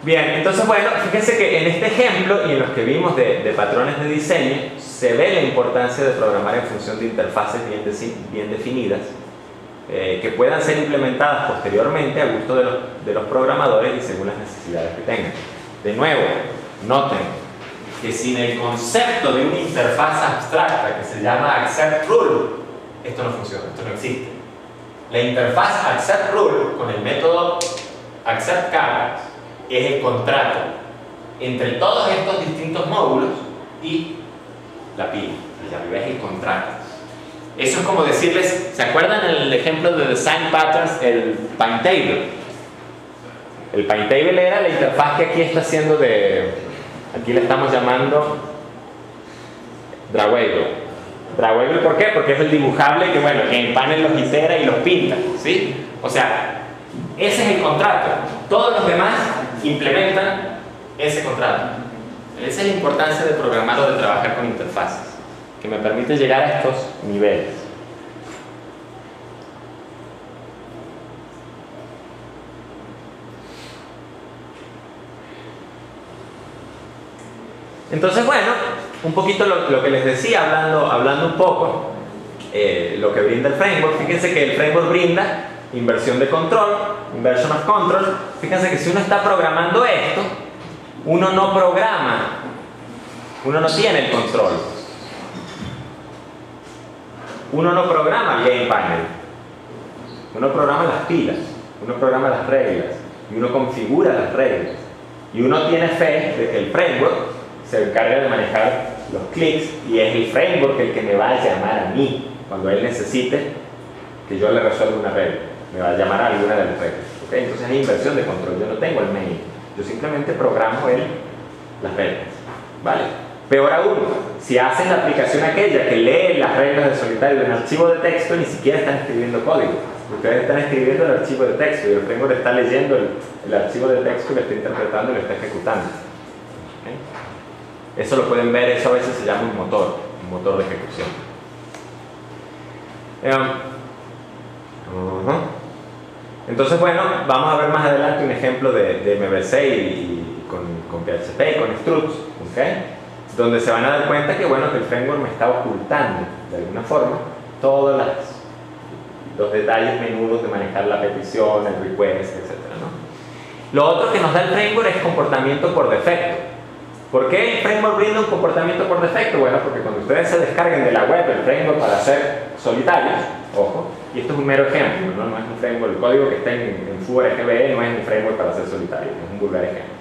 Bien, entonces bueno, fíjense que en este ejemplo y en los que vimos de patrones de diseño, se ve la importancia de programar en función de interfaces bien definidas, que puedan ser implementadas posteriormente a gusto de los programadores y según las necesidades que tengan. De nuevo, noten que sin el concepto de una interfaz abstracta que se llama Accept Rule, esto no funciona, esto no existe. La interfaz Accept Rule con el método Accept Cards es el contrato entre todos estos distintos módulos y la pila. Y arriba es el contrato. Eso es como decirles, ¿se acuerdan el ejemplo de Design Patterns, el Pine Table? El Pine Table era la interfaz que aquí está haciendo aquí le estamos llamando Drawable. Drawable, ¿por qué? Porque es el dibujable que, bueno, en el panel los itera y los pinta, ¿sí? O sea, ese es el contrato. Todos los demás implementan ese contrato. Esa es la importancia de programar o de trabajar con interfaces, que me permite llegar a estos niveles. Entonces, bueno, un poquito lo que les decía, hablando un poco, lo que brinda el framework. Fíjense que el framework brinda inversión de control, inversion of control. Fíjense que si uno está programando esto, uno no programa, uno no tiene el control. Uno no programa el game panel, uno programa las pilas, uno programa las reglas y uno configura las reglas y uno tiene fe de que el framework se encarga de manejar los clics y es el framework el que me va a llamar a mí cuando él necesite que yo le resuelva una regla, me va a llamar a alguna de las reglas, ¿okay? Entonces hay inversión de control, yo no tengo el main, yo simplemente programo las reglas, ¿vale? Peor aún, si hacen la aplicación aquella que lee las reglas de solitario en archivo de texto, ni siquiera están escribiendo código. Ustedes están escribiendo el archivo de texto y el framework está leyendo el archivo de texto y lo está interpretando y lo está ejecutando. ¿Okay? Eso lo pueden ver, eso a veces se llama un motor de ejecución. Entonces, bueno, vamos a ver más adelante un ejemplo de MVC y con PHP y con structs, ¿okay? Donde se van a dar cuenta que, bueno, que el framework me está ocultando de alguna forma todos los detalles menudos de manejar la petición, el request, etc., ¿no? Lo otro que nos da el framework es comportamiento por defecto. ¿Por qué el framework brinda un comportamiento por defecto? Bueno, porque cuando ustedes se descarguen de la web el framework para hacer solitarios, ojo, y esto es un mero ejemplo, no es un framework, el código que está en FuRGBE no es un framework para hacer solitarios, es un vulgar ejemplo,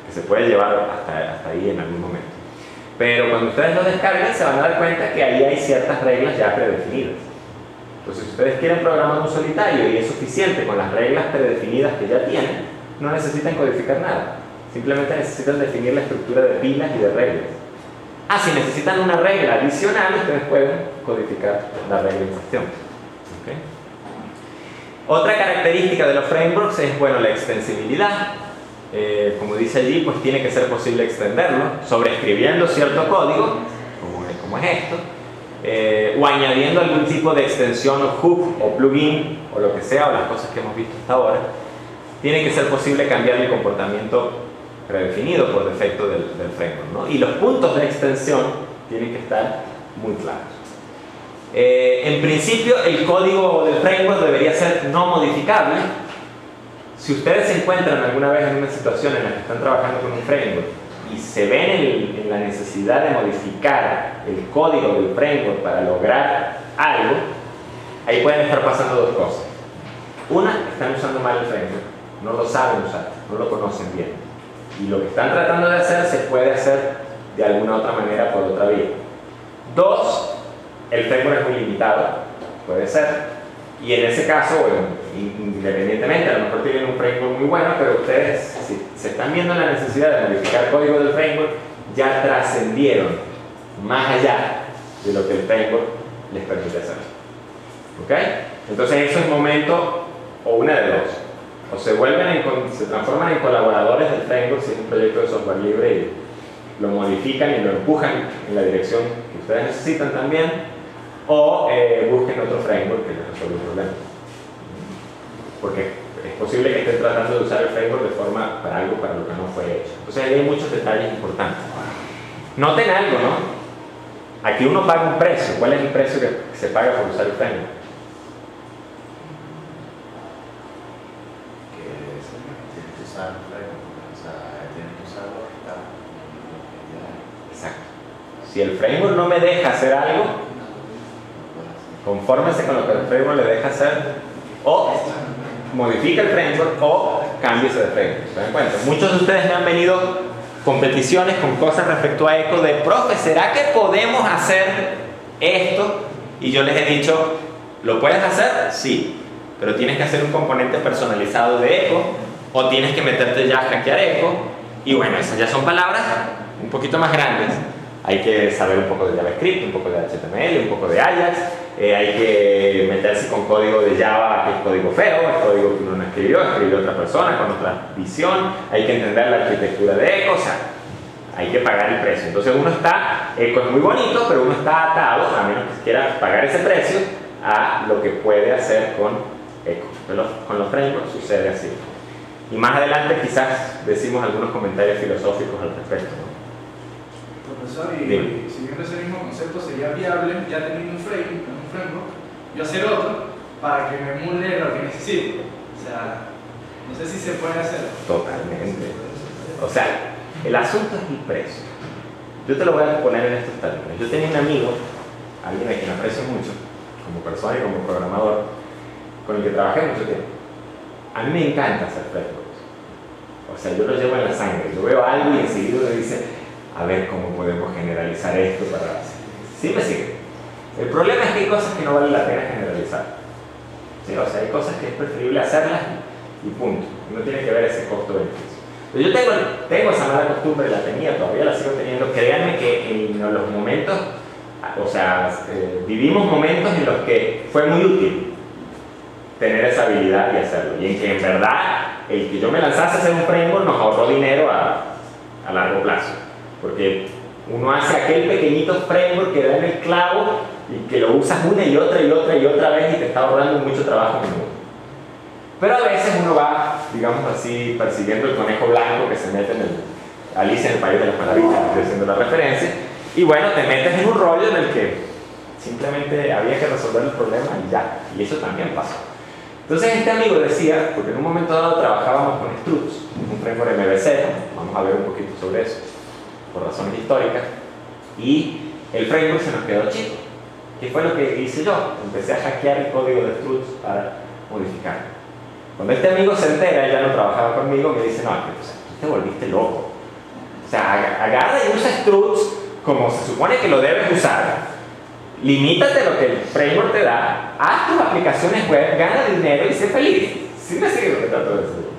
que se puede llevar hasta ahí en algún momento. Pero cuando ustedes lo descarguen se van a dar cuenta que ahí hay ciertas reglas ya predefinidas. Entonces, si ustedes quieren programar un solitario y es suficiente con las reglas predefinidas que ya tienen, no necesitan codificar nada. Simplemente necesitan definir la estructura de pilas y de reglas. Si necesitan una regla adicional, ustedes pueden codificar la regla en cuestión. ¿Okay? Otra característica de los frameworks es, bueno, la extensibilidad. Como dice allí, pues tiene que ser posible extenderlo, sobreescribiendo cierto código, como es esto, o añadiendo algún tipo de extensión o hook o plugin o lo que sea, o las cosas que hemos visto hasta ahora. Tiene que ser posible cambiar el comportamiento predefinido por defecto del framework, ¿no? Y los puntos de extensión tienen que estar muy claros. En principio, el código del framework debería ser no modificable. Si ustedes se encuentran alguna vez en una situación en la que están trabajando con un framework y se ven en la necesidad de modificar el código del framework para lograr algo, ahí pueden estar pasando dos cosas. Una, están usando mal el framework, no lo saben usar, no lo conocen bien. Y lo que están tratando de hacer se puede hacer de alguna otra manera por otra vía. Dos, el framework es muy limitado, puede ser. Y en ese caso, bueno, independientemente, a lo mejor tienen un framework muy bueno, pero ustedes, si se están viendo la necesidad de modificar código del framework, ya trascendieron más allá de lo que el framework les permite hacer. ¿Ok? Entonces eso es momento, o una de dos. O se transforman en colaboradores del framework si es un proyecto de software libre y lo modifican y lo empujan en la dirección que ustedes necesitan también, o busquen otro framework que les resuelva el problema. Porque es posible que estén tratando de usar el framework de forma para algo para lo que no fue hecho. Entonces ahí hay muchos detalles importantes. Noten algo, ¿no? Aquí uno paga un precio. ¿Cuál es el precio que se paga por usar el framework? Exacto. Si el framework no me deja hacer algo, confórmense con lo que el framework le deja hacer, o modifica el framework o cámbiese de framework. ¿Se dan cuenta? Muchos de ustedes me han venido con peticiones, con cosas respecto a Echo de: profe, ¿será que podemos hacer esto? Y yo les he dicho: ¿lo puedes hacer? Sí, pero tienes que hacer un componente personalizado de Echo, o tienes que meterte ya a hackear Echo, y bueno, esas ya son palabras un poquito más grandes. Hay que saber un poco de JavaScript, un poco de HTML, un poco de Ajax, hay que meterse con código de Java, que es código feo, es código que uno no escribió otra persona con otra visión, hay que entender la arquitectura de Echo, o sea, hay que pagar el precio. Entonces uno está, Echo es muy bonito, pero uno está atado, a menos que quiera pagar ese precio, a lo que puede hacer con Echo. Con los frameworks sucede así. Y más adelante quizás decimos algunos comentarios filosóficos al respecto, ¿no? Profesor, y siguiendo ese mismo concepto, ¿sería viable, ya teniendo un framework, yo hacer otro para que me emule lo que necesito? O sea, no sé si se puede hacer. Totalmente. O sea, el asunto es el precio. Yo te lo voy a poner en estos términos. Yo tenía un amigo, alguien a quien aprecio mucho, como persona y como programador, con el que trabajé mucho tiempo. A mí me encanta hacer frameworks. O sea, yo lo llevo en la sangre. Yo veo algo y enseguida me dice: a ver cómo podemos generalizar esto para... ¿Sí me sigue? El problema es que hay cosas que no vale la pena generalizar. ¿Sí? O sea, hay cosas que es preferible hacerlas y punto. No tiene que ver ese costo-beneficio. Pero yo tengo esa mala costumbre, la tenía, todavía la sigo teniendo. Créanme que en los momentos, o sea, vivimos momentos en los que fue muy útil tener esa habilidad y hacerlo. Y en que en verdad el que yo me lanzase a hacer un framework nos ahorró dinero a largo plazo. Porque uno hace aquel pequeñito framework que da en el clavo y que lo usas una y otra y otra y otra vez y te está ahorrando mucho trabajo en el mundo. Pero a veces uno va, digamos así, persiguiendo el conejo blanco que se mete en Alicia en el País de las Maravillas, estoy haciendo la referencia, y bueno, te metes en un rollo en el que simplemente había que resolver el problema y ya, y eso también pasó. Entonces este amigo decía, porque en un momento dado trabajábamos con Struts, un framework MVC, vamos a ver un poquito sobre eso, por razones históricas, y el framework se nos quedó chico. ¿Qué fue lo que hice yo? Empecé a hackear el código de Struts para modificarlo. Cuando este amigo se entera, él ya no trabajaba conmigo, me dice: no, tú te volviste loco. O sea, agarra y usa Struts como se supone que lo debes usar. Limítate lo que el framework te da, haz tus aplicaciones web, gana dinero y sé feliz. ¿Sí me sigue lo que trato de decir?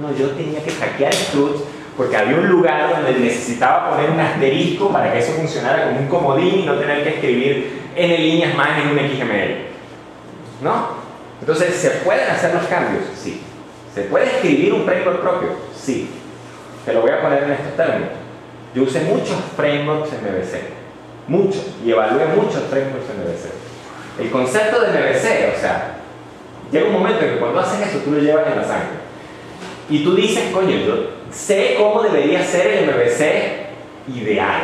No, yo tenía que hackear Struts porque había un lugar donde necesitaba poner un asterisco para que eso funcionara como un comodín y no tener que escribir N líneas más en un XML. ¿No? Entonces, ¿se pueden hacer los cambios? Sí. ¿Se puede escribir un framework propio? Sí. Te lo voy a poner en estos términos. Yo usé muchos frameworks en MVC, muchos, y evalué muchos frameworks en MVC. El concepto de MVC, o sea, llega un momento en que cuando haces eso tú lo llevas en la sangre. Y tú dices, coño, yo sé cómo debería ser el MVC ideal.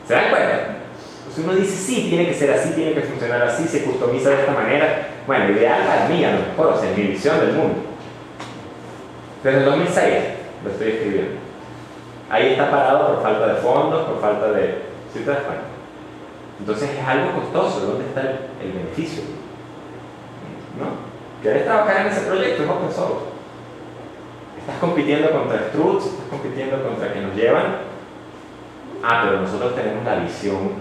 ¿Se dan cuenta? Entonces uno dice, sí, tiene que ser así, tiene que funcionar así, se customiza de esta manera. Bueno, ideal para mí, a lo mejor, o sea, en mi visión del mundo. Desde el 2006 lo estoy escribiendo. Ahí está parado por falta de fondos, por falta de... ¿Sí te das cuenta? Entonces es algo costoso. ¿Dónde está el beneficio? ¿No? ¿Querés trabajar en ese proyecto? Es open source. Estás compitiendo contra struts, estás compitiendo contra que nos llevan. Pero nosotros tenemos la visión.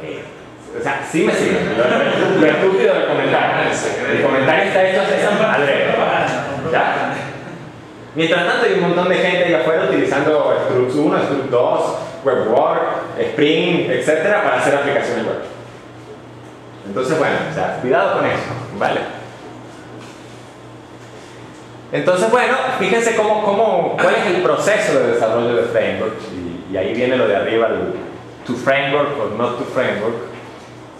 O sea, sí me siguen. Lo estúpido del comentario. El comentario está hecho a Andrés. ¿Ya? Mientras tanto hay un montón de gente allá afuera utilizando Struts 1, Struts 2, WebWork, Spring, etcétera, para hacer aplicaciones web. Entonces, bueno, o sea, cuidado con eso, ¿vale? Entonces, bueno, fíjense cuál es el proceso de desarrollo de framework, y ahí viene lo de arriba, el to framework o not to framework.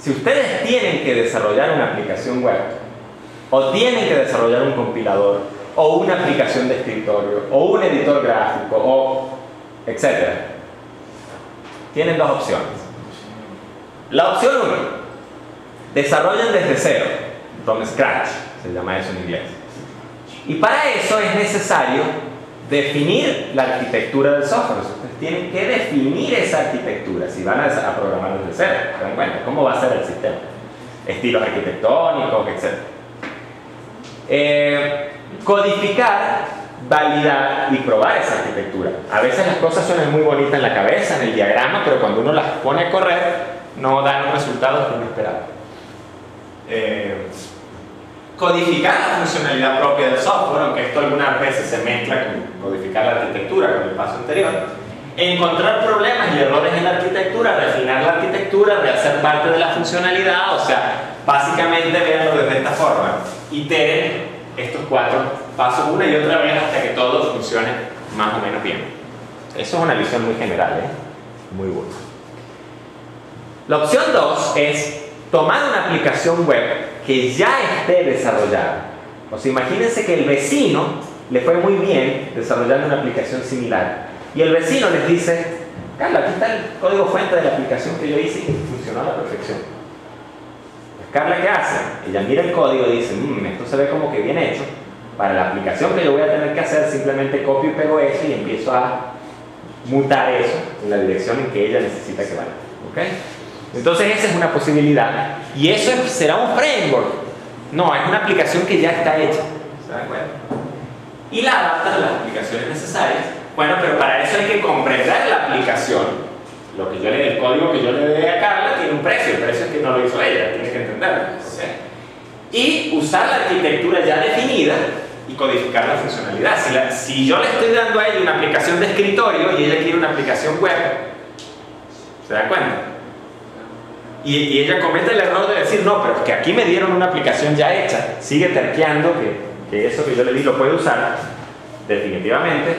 Si ustedes tienen que desarrollar una aplicación web, o tienen que desarrollar un compilador, o una aplicación de escritorio, o un editor gráfico, o etcétera, tienen dos opciones. La opción 1, desarrollen desde cero, from scratch, se llama eso en inglés. Y para eso es necesario definir la arquitectura del software. Ustedes tienen que definir esa arquitectura si van a programar desde cero. ¿Se dan cuenta? ¿Cómo va a ser el sistema? Estilos arquitectónicos, etc. Codificar, validar y probar esa arquitectura. A veces las cosas suenan muy bonitas en la cabeza, en el diagrama, pero cuando uno las pone a correr no dan los resultados que uno esperaba. Codificar la funcionalidad propia del software, aunque esto algunas veces se mezcla con codificar la arquitectura, con el paso anterior. Encontrar problemas y errores en la arquitectura, refinar la arquitectura, rehacer parte de la funcionalidad, o sea, básicamente véanlo desde esta forma. Iteren estos 4 pasos una y otra vez hasta que todo funcione más o menos bien. Eso es una visión muy general, muy buena. La opción 2 es tomar una aplicación web que ya esté desarrollada. O sea, imagínense que el vecino le fue muy bien desarrollando una aplicación similar y el vecino les dice, Carla, aquí está el código fuente de la aplicación que yo hice y funcionó a la perfección. Pues Carla, ¿qué hace? Ella mira el código y dice, esto se ve como que bien hecho. Para la aplicación que yo voy a tener que hacer, simplemente copio y pego eso y empiezo a mutar eso en la dirección en que ella necesita que vaya. ¿Okay? Entonces esa es una posibilidad. Y eso será un framework. No, es una aplicación que ya está hecha. ¿Se dan cuenta? Y la adaptan a las aplicaciones necesarias. Bueno, pero para eso hay que comprender la aplicación. El código que yo le dé a Carla tiene un precio. El precio es que no lo hizo ella, tiene que entenderlo. ¿Okay? Y usar la arquitectura ya definida y codificar la funcionalidad. Si yo le estoy dando a ella una aplicación de escritorio y ella quiere una aplicación web, ¿se dan cuenta? Y ella comete el error de decir, no, pero es que aquí me dieron una aplicación ya hecha, sigue terqueando que eso que yo le di lo puede usar, definitivamente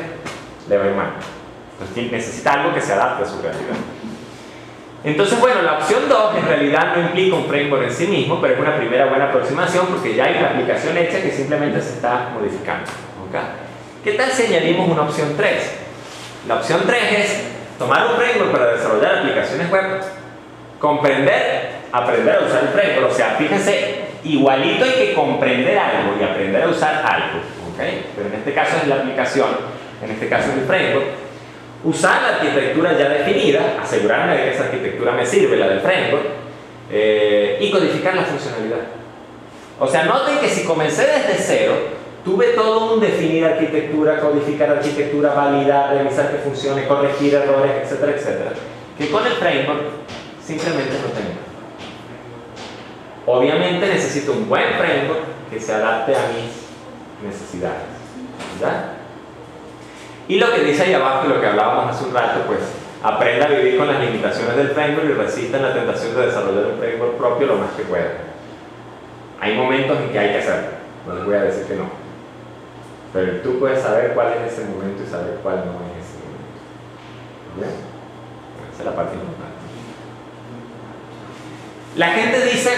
le va a ir mal. Entonces necesita algo que se adapte a su realidad. Entonces, bueno, la opción 2 en realidad no implica un framework en sí mismo, pero es una primera buena aproximación porque ya hay una aplicación hecha que simplemente se está modificando. ¿Okay? ¿Qué tal si añadimos una opción 3? La opción 3 es tomar un framework para desarrollar aplicaciones web, aprender a usar el framework. O sea, fíjense, igualito hay que comprender algo y aprender a usar algo. ¿Okay? Pero en este caso es la aplicación, en este caso es el framework. Usar la arquitectura ya definida, asegurarme de que esa arquitectura me sirve, la del framework, y codificar la funcionalidad. O sea, noten que si comencé desde cero, tuve todo un definir arquitectura, codificar arquitectura, validar, revisar que funcione, corregir errores, etcétera, etcétera. Que con el framework simplemente no tengo. Obviamente necesito un buen framework que se adapte a mis necesidades. ¿Ya? Y lo que dice ahí abajo y lo que hablábamos hace un rato, pues aprenda a vivir con las limitaciones del framework y resista la tentación de desarrollar un framework propio lo más que pueda. Hay momentos en que hay que hacerlo, no les voy a decir que no. Pero tú puedes saber cuál es ese momento y saber cuál no es ese momento. ¿Bien? Esa es la parte importante. La gente dice,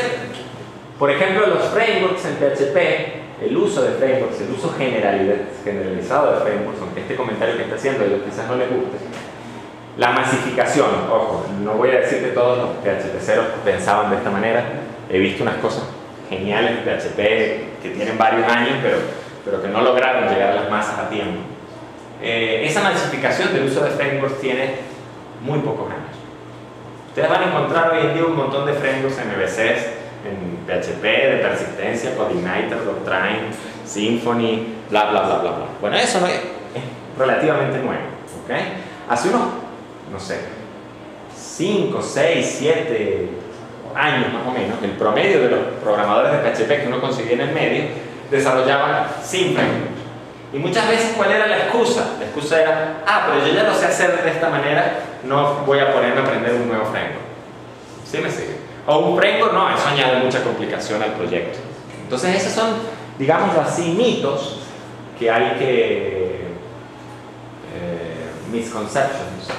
por ejemplo, los frameworks en PHP, el uso de frameworks, el uso generalizado de frameworks, aunque este comentario que está haciendo a ellos quizás no les guste, la masificación, ojo, no voy a decir que todos los PHPceros pensaban de esta manera, he visto unas cosas geniales en PHP que tienen varios años, pero que no lograron llegar a las masas a tiempo. Esa masificación del uso de frameworks tiene muy pocos años. Ustedes van a encontrar hoy en día un montón de frameworks MVCs en PHP, de persistencia, CodeIgniter, Doctrine, Symfony, bla bla bla bla bla. Bueno, eso no es relativamente nuevo, ¿ok? Hace unos, no sé, 5, 6, 7 años más o menos, el promedio de los programadores de PHP que uno conseguía en el medio desarrollaban sin framework. Y muchas veces, ¿cuál era la excusa? La excusa era, pero yo ya lo sé hacer de esta manera, no voy a ponerme a aprender un nuevo framework. ¿Sí me sigue? O un framework, no, eso añade mucha complicación al proyecto. Entonces esos son, digámoslo así, mitos que hay que... misconceptions,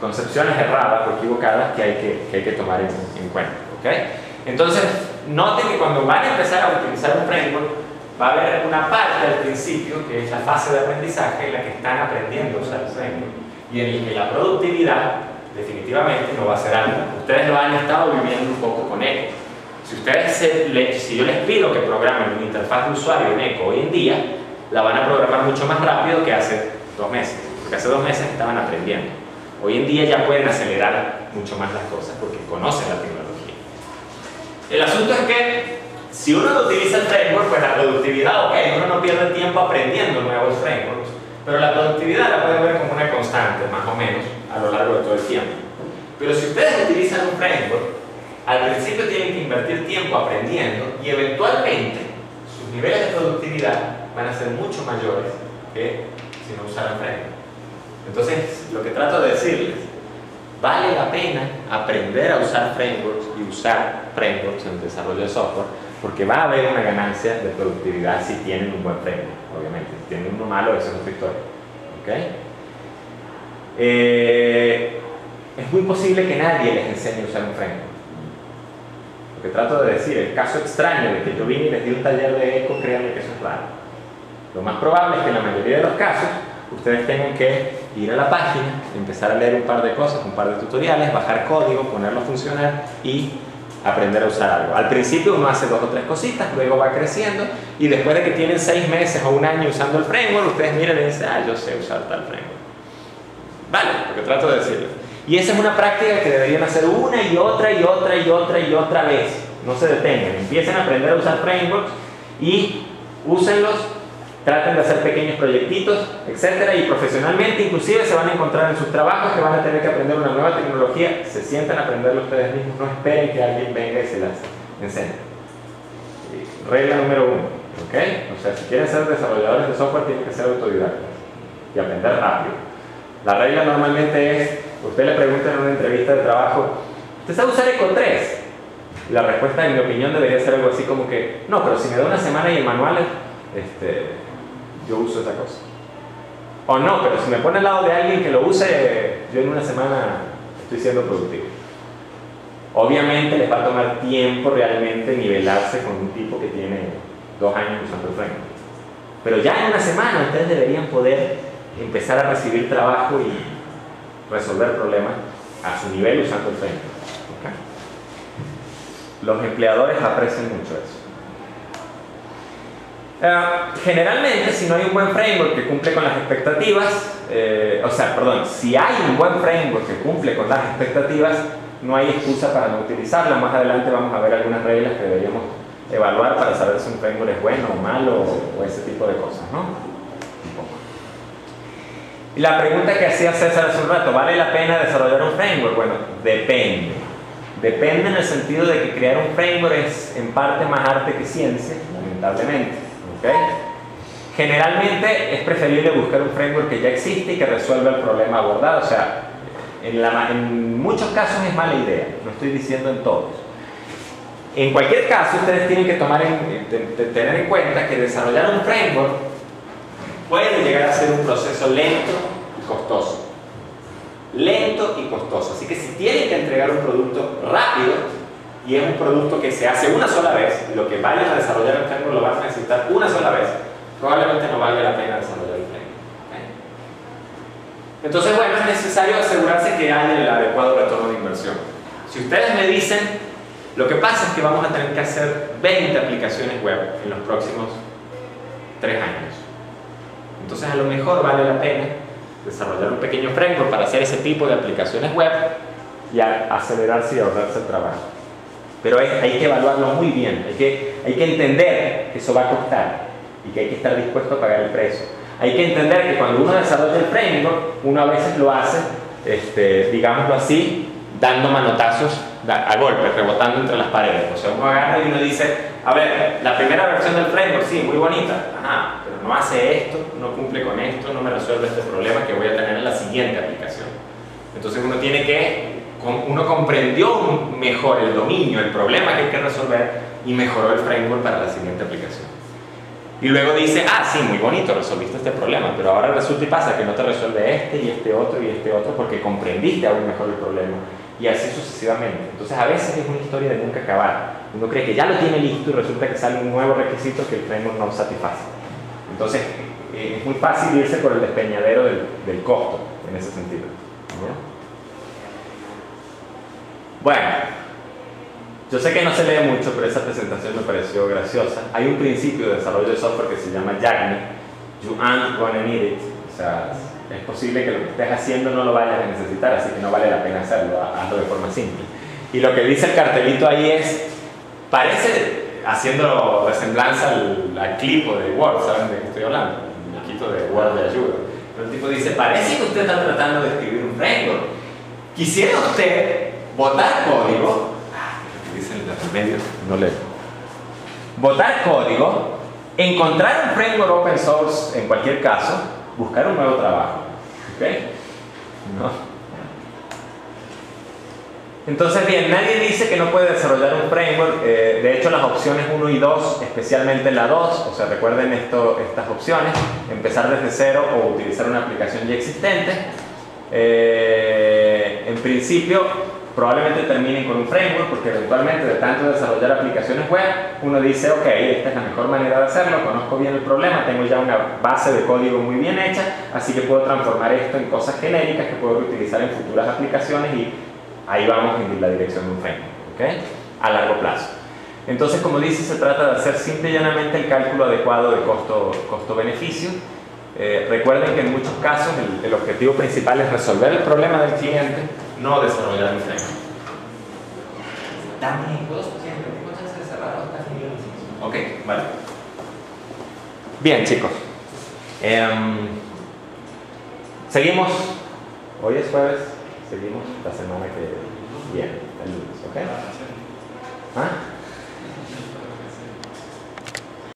concepciones erradas o equivocadas que hay que tomar en cuenta, ¿ok? Entonces, noten que cuando van a empezar a utilizar un framework, va a haber una parte al principio, que es la fase de aprendizaje, en la que están aprendiendo a usar el framework, y en el que la productividad definitivamente no va a ser alta. Ustedes lo han estado viviendo un poco con Echo. Si yo les pido que programen una interfaz de usuario en Echo hoy en día, la van a programar mucho más rápido que hace 2 meses, porque hace 2 meses estaban aprendiendo. Hoy en día ya pueden acelerar mucho más las cosas porque conocen la tecnología. El asunto es que si uno no utiliza el framework, pues la productividad, ok, uno no pierde tiempo aprendiendo nuevos frameworks, pero la productividad la pueden ver como una constante, más o menos, a lo largo de todo el tiempo. Pero si ustedes utilizan un framework, al principio tienen que invertir tiempo aprendiendo y eventualmente sus niveles de productividad van a ser mucho mayores que si no usaran framework. Entonces, lo que trato de decirles, vale la pena aprender a usar frameworks y usar frameworks en el desarrollo de software, porque va a haber una ganancia de productividad si tienen un buen framework, obviamente. Si tienen uno malo, eso es otra historia. ¿Okay? Es muy posible que nadie les enseñe a usar un framework. Lo que trato de decir, el caso extraño de que yo vine y les di un taller de Echo, créanme que eso es raro. Lo más probable es que en la mayoría de los casos ustedes tengan que ir a la página, empezar a leer un par de cosas, un par de tutoriales, bajar código, ponerlo a funcionar y aprender a usar algo. Al principio uno hace 2 o 3 cositas, luego va creciendo y después de que tienen 6 meses o 1 año usando el framework, ustedes miran y dicen, yo sé usar tal framework. Vale, lo que trato de decirles. Y esa es una práctica que deberían hacer una y otra y otra y otra y otra vez. No se detengan, empiecen a aprender a usar frameworks y úsenlos. Traten de hacer pequeños proyectitos, etcétera, y profesionalmente inclusive se van a encontrar en sus trabajos que van a tener que aprender una nueva tecnología. Se sientan a aprenderlo ustedes mismos, no esperen que alguien venga y se las enseñe. Regla número 1, ¿ok? O sea, si quieren ser desarrolladores de software tienen que ser autodidactas y aprender rápido. La regla normalmente es, usted le pregunta en una entrevista de trabajo, ¿usted sabe usar Echo 3? La respuesta, en mi opinión, debería ser algo así como que, no, pero si me da una semana y el manual yo uso esa cosa. O no, pero si me pone al lado de alguien que lo use, yo en una semana estoy siendo productivo. Obviamente les va a tomar tiempo realmente nivelarse con un tipo que tiene 2 años usando el framework. Pero ya en una semana ustedes deberían poder empezar a recibir trabajo y resolver problemas a su nivel usando el framework. ¿Okay? Los empleadores aprecian mucho eso. Generalmente, si no hay un buen framework que cumple con las expectativas, si hay un buen framework que cumple con las expectativas, no hay excusa para no utilizarlo. Más adelante vamos a ver algunas reglas que deberíamos evaluar para saber si un framework es bueno o malo o ese tipo de cosas, ¿no? Y la pregunta que hacía César hace un rato, ¿vale la pena desarrollar un framework? Bueno, depende. Depende en el sentido de que crear un framework es en parte más arte que ciencia, lamentablemente. ¿Okay? Generalmente es preferible buscar un framework que ya existe y que resuelva el problema abordado. O sea, en muchos casos es mala idea, no estoy diciendo en todos. En cualquier caso, ustedes tienen que tener en cuenta que desarrollar un framework puede llegar a ser un proceso lento y costoso. Lento y costoso. Así que si tienen que entregar un producto rápido y es un producto que se hace una sola vez, lo que vayan a desarrollar el framework lo van a necesitar una sola vez, probablemente no valga la pena desarrollar el framework. Entonces, bueno, es necesario asegurarse que haya el adecuado retorno de inversión. Si ustedes me dicen, lo que pasa es que vamos a tener que hacer 20 aplicaciones web en los próximos 3 años. Entonces, a lo mejor vale la pena desarrollar un pequeño framework para hacer ese tipo de aplicaciones web y acelerarse y ahorrarse el trabajo. Pero hay que evaluarlo muy bien, hay que entender que eso va a costar y que hay que estar dispuesto a pagar el precio. Hay que entender que cuando uno desarrolla el framework, uno a veces lo hace, digámoslo así, dando manotazos a golpes, rebotando entre las paredes. O sea, uno agarra y uno dice, a ver, la primera versión del framework, sí, muy bonita, ajá, pero no hace esto, no cumple con esto, no me resuelve este problema que voy a tener en la siguiente aplicación. Entonces uno comprendió mejor el dominio, el problema que hay que resolver y mejoró el framework para la siguiente aplicación. Y luego dice, ah, sí, muy bonito, resolviste este problema, pero ahora resulta y pasa que no te resuelve este y este otro porque comprendiste aún mejor el problema. Y así sucesivamente. Entonces a veces es una historia de nunca acabar. Uno cree que ya lo tiene listo y resulta que sale un nuevo requisito que el framework no satisface. Entonces es muy fácil irse por el despeñadero del costo en ese sentido. ¿No? Bueno, yo sé que no se lee mucho, pero esa presentación me pareció graciosa. Hay un principio de desarrollo de software que se llama YAGNI, You ain't gonna need it. O sea, es posible que lo que estés haciendo no lo vayas a necesitar, así que no vale la pena hacerlo, hazlo de forma simple. Y lo que dice el cartelito ahí es, parece, haciendo resemblanza al clipo de Word, ¿saben de qué estoy hablando? El clipo de Word de ayuda. Pero el tipo dice, parece que usted está tratando de escribir un framework. ¿Quisiera usted botar código? Dice el de medio, no leo. Botar código, encontrar un framework open source en cualquier caso, buscar un nuevo trabajo. ¿Ok? No. Entonces, bien, nadie dice que no puede desarrollar un framework. De hecho, las opciones 1 y 2, especialmente la 2, o sea, recuerden estas opciones, empezar desde cero o utilizar una aplicación ya existente. En principio, probablemente terminen con un framework, porque eventualmente de tanto desarrollar aplicaciones web, uno dice, ok, esta es la mejor manera de hacerlo, conozco bien el problema, tengo ya una base de código muy bien hecha, así que puedo transformar esto en cosas genéricas que puedo utilizar en futuras aplicaciones y ahí vamos en la dirección de un framework, ¿okay? A largo plazo. Entonces, como dice, se trata de hacer simple y llanamente el cálculo adecuado de costo-beneficio. Recuerden que en muchos casos el objetivo principal es resolver el problema del cliente, no desarrollar un framework. También, ¿puedo tengo chance de cerrar? Ok, vale. Bien, chicos. Seguimos. Hoy es jueves. Seguimos la semana que viene, el lunes, ¿ok?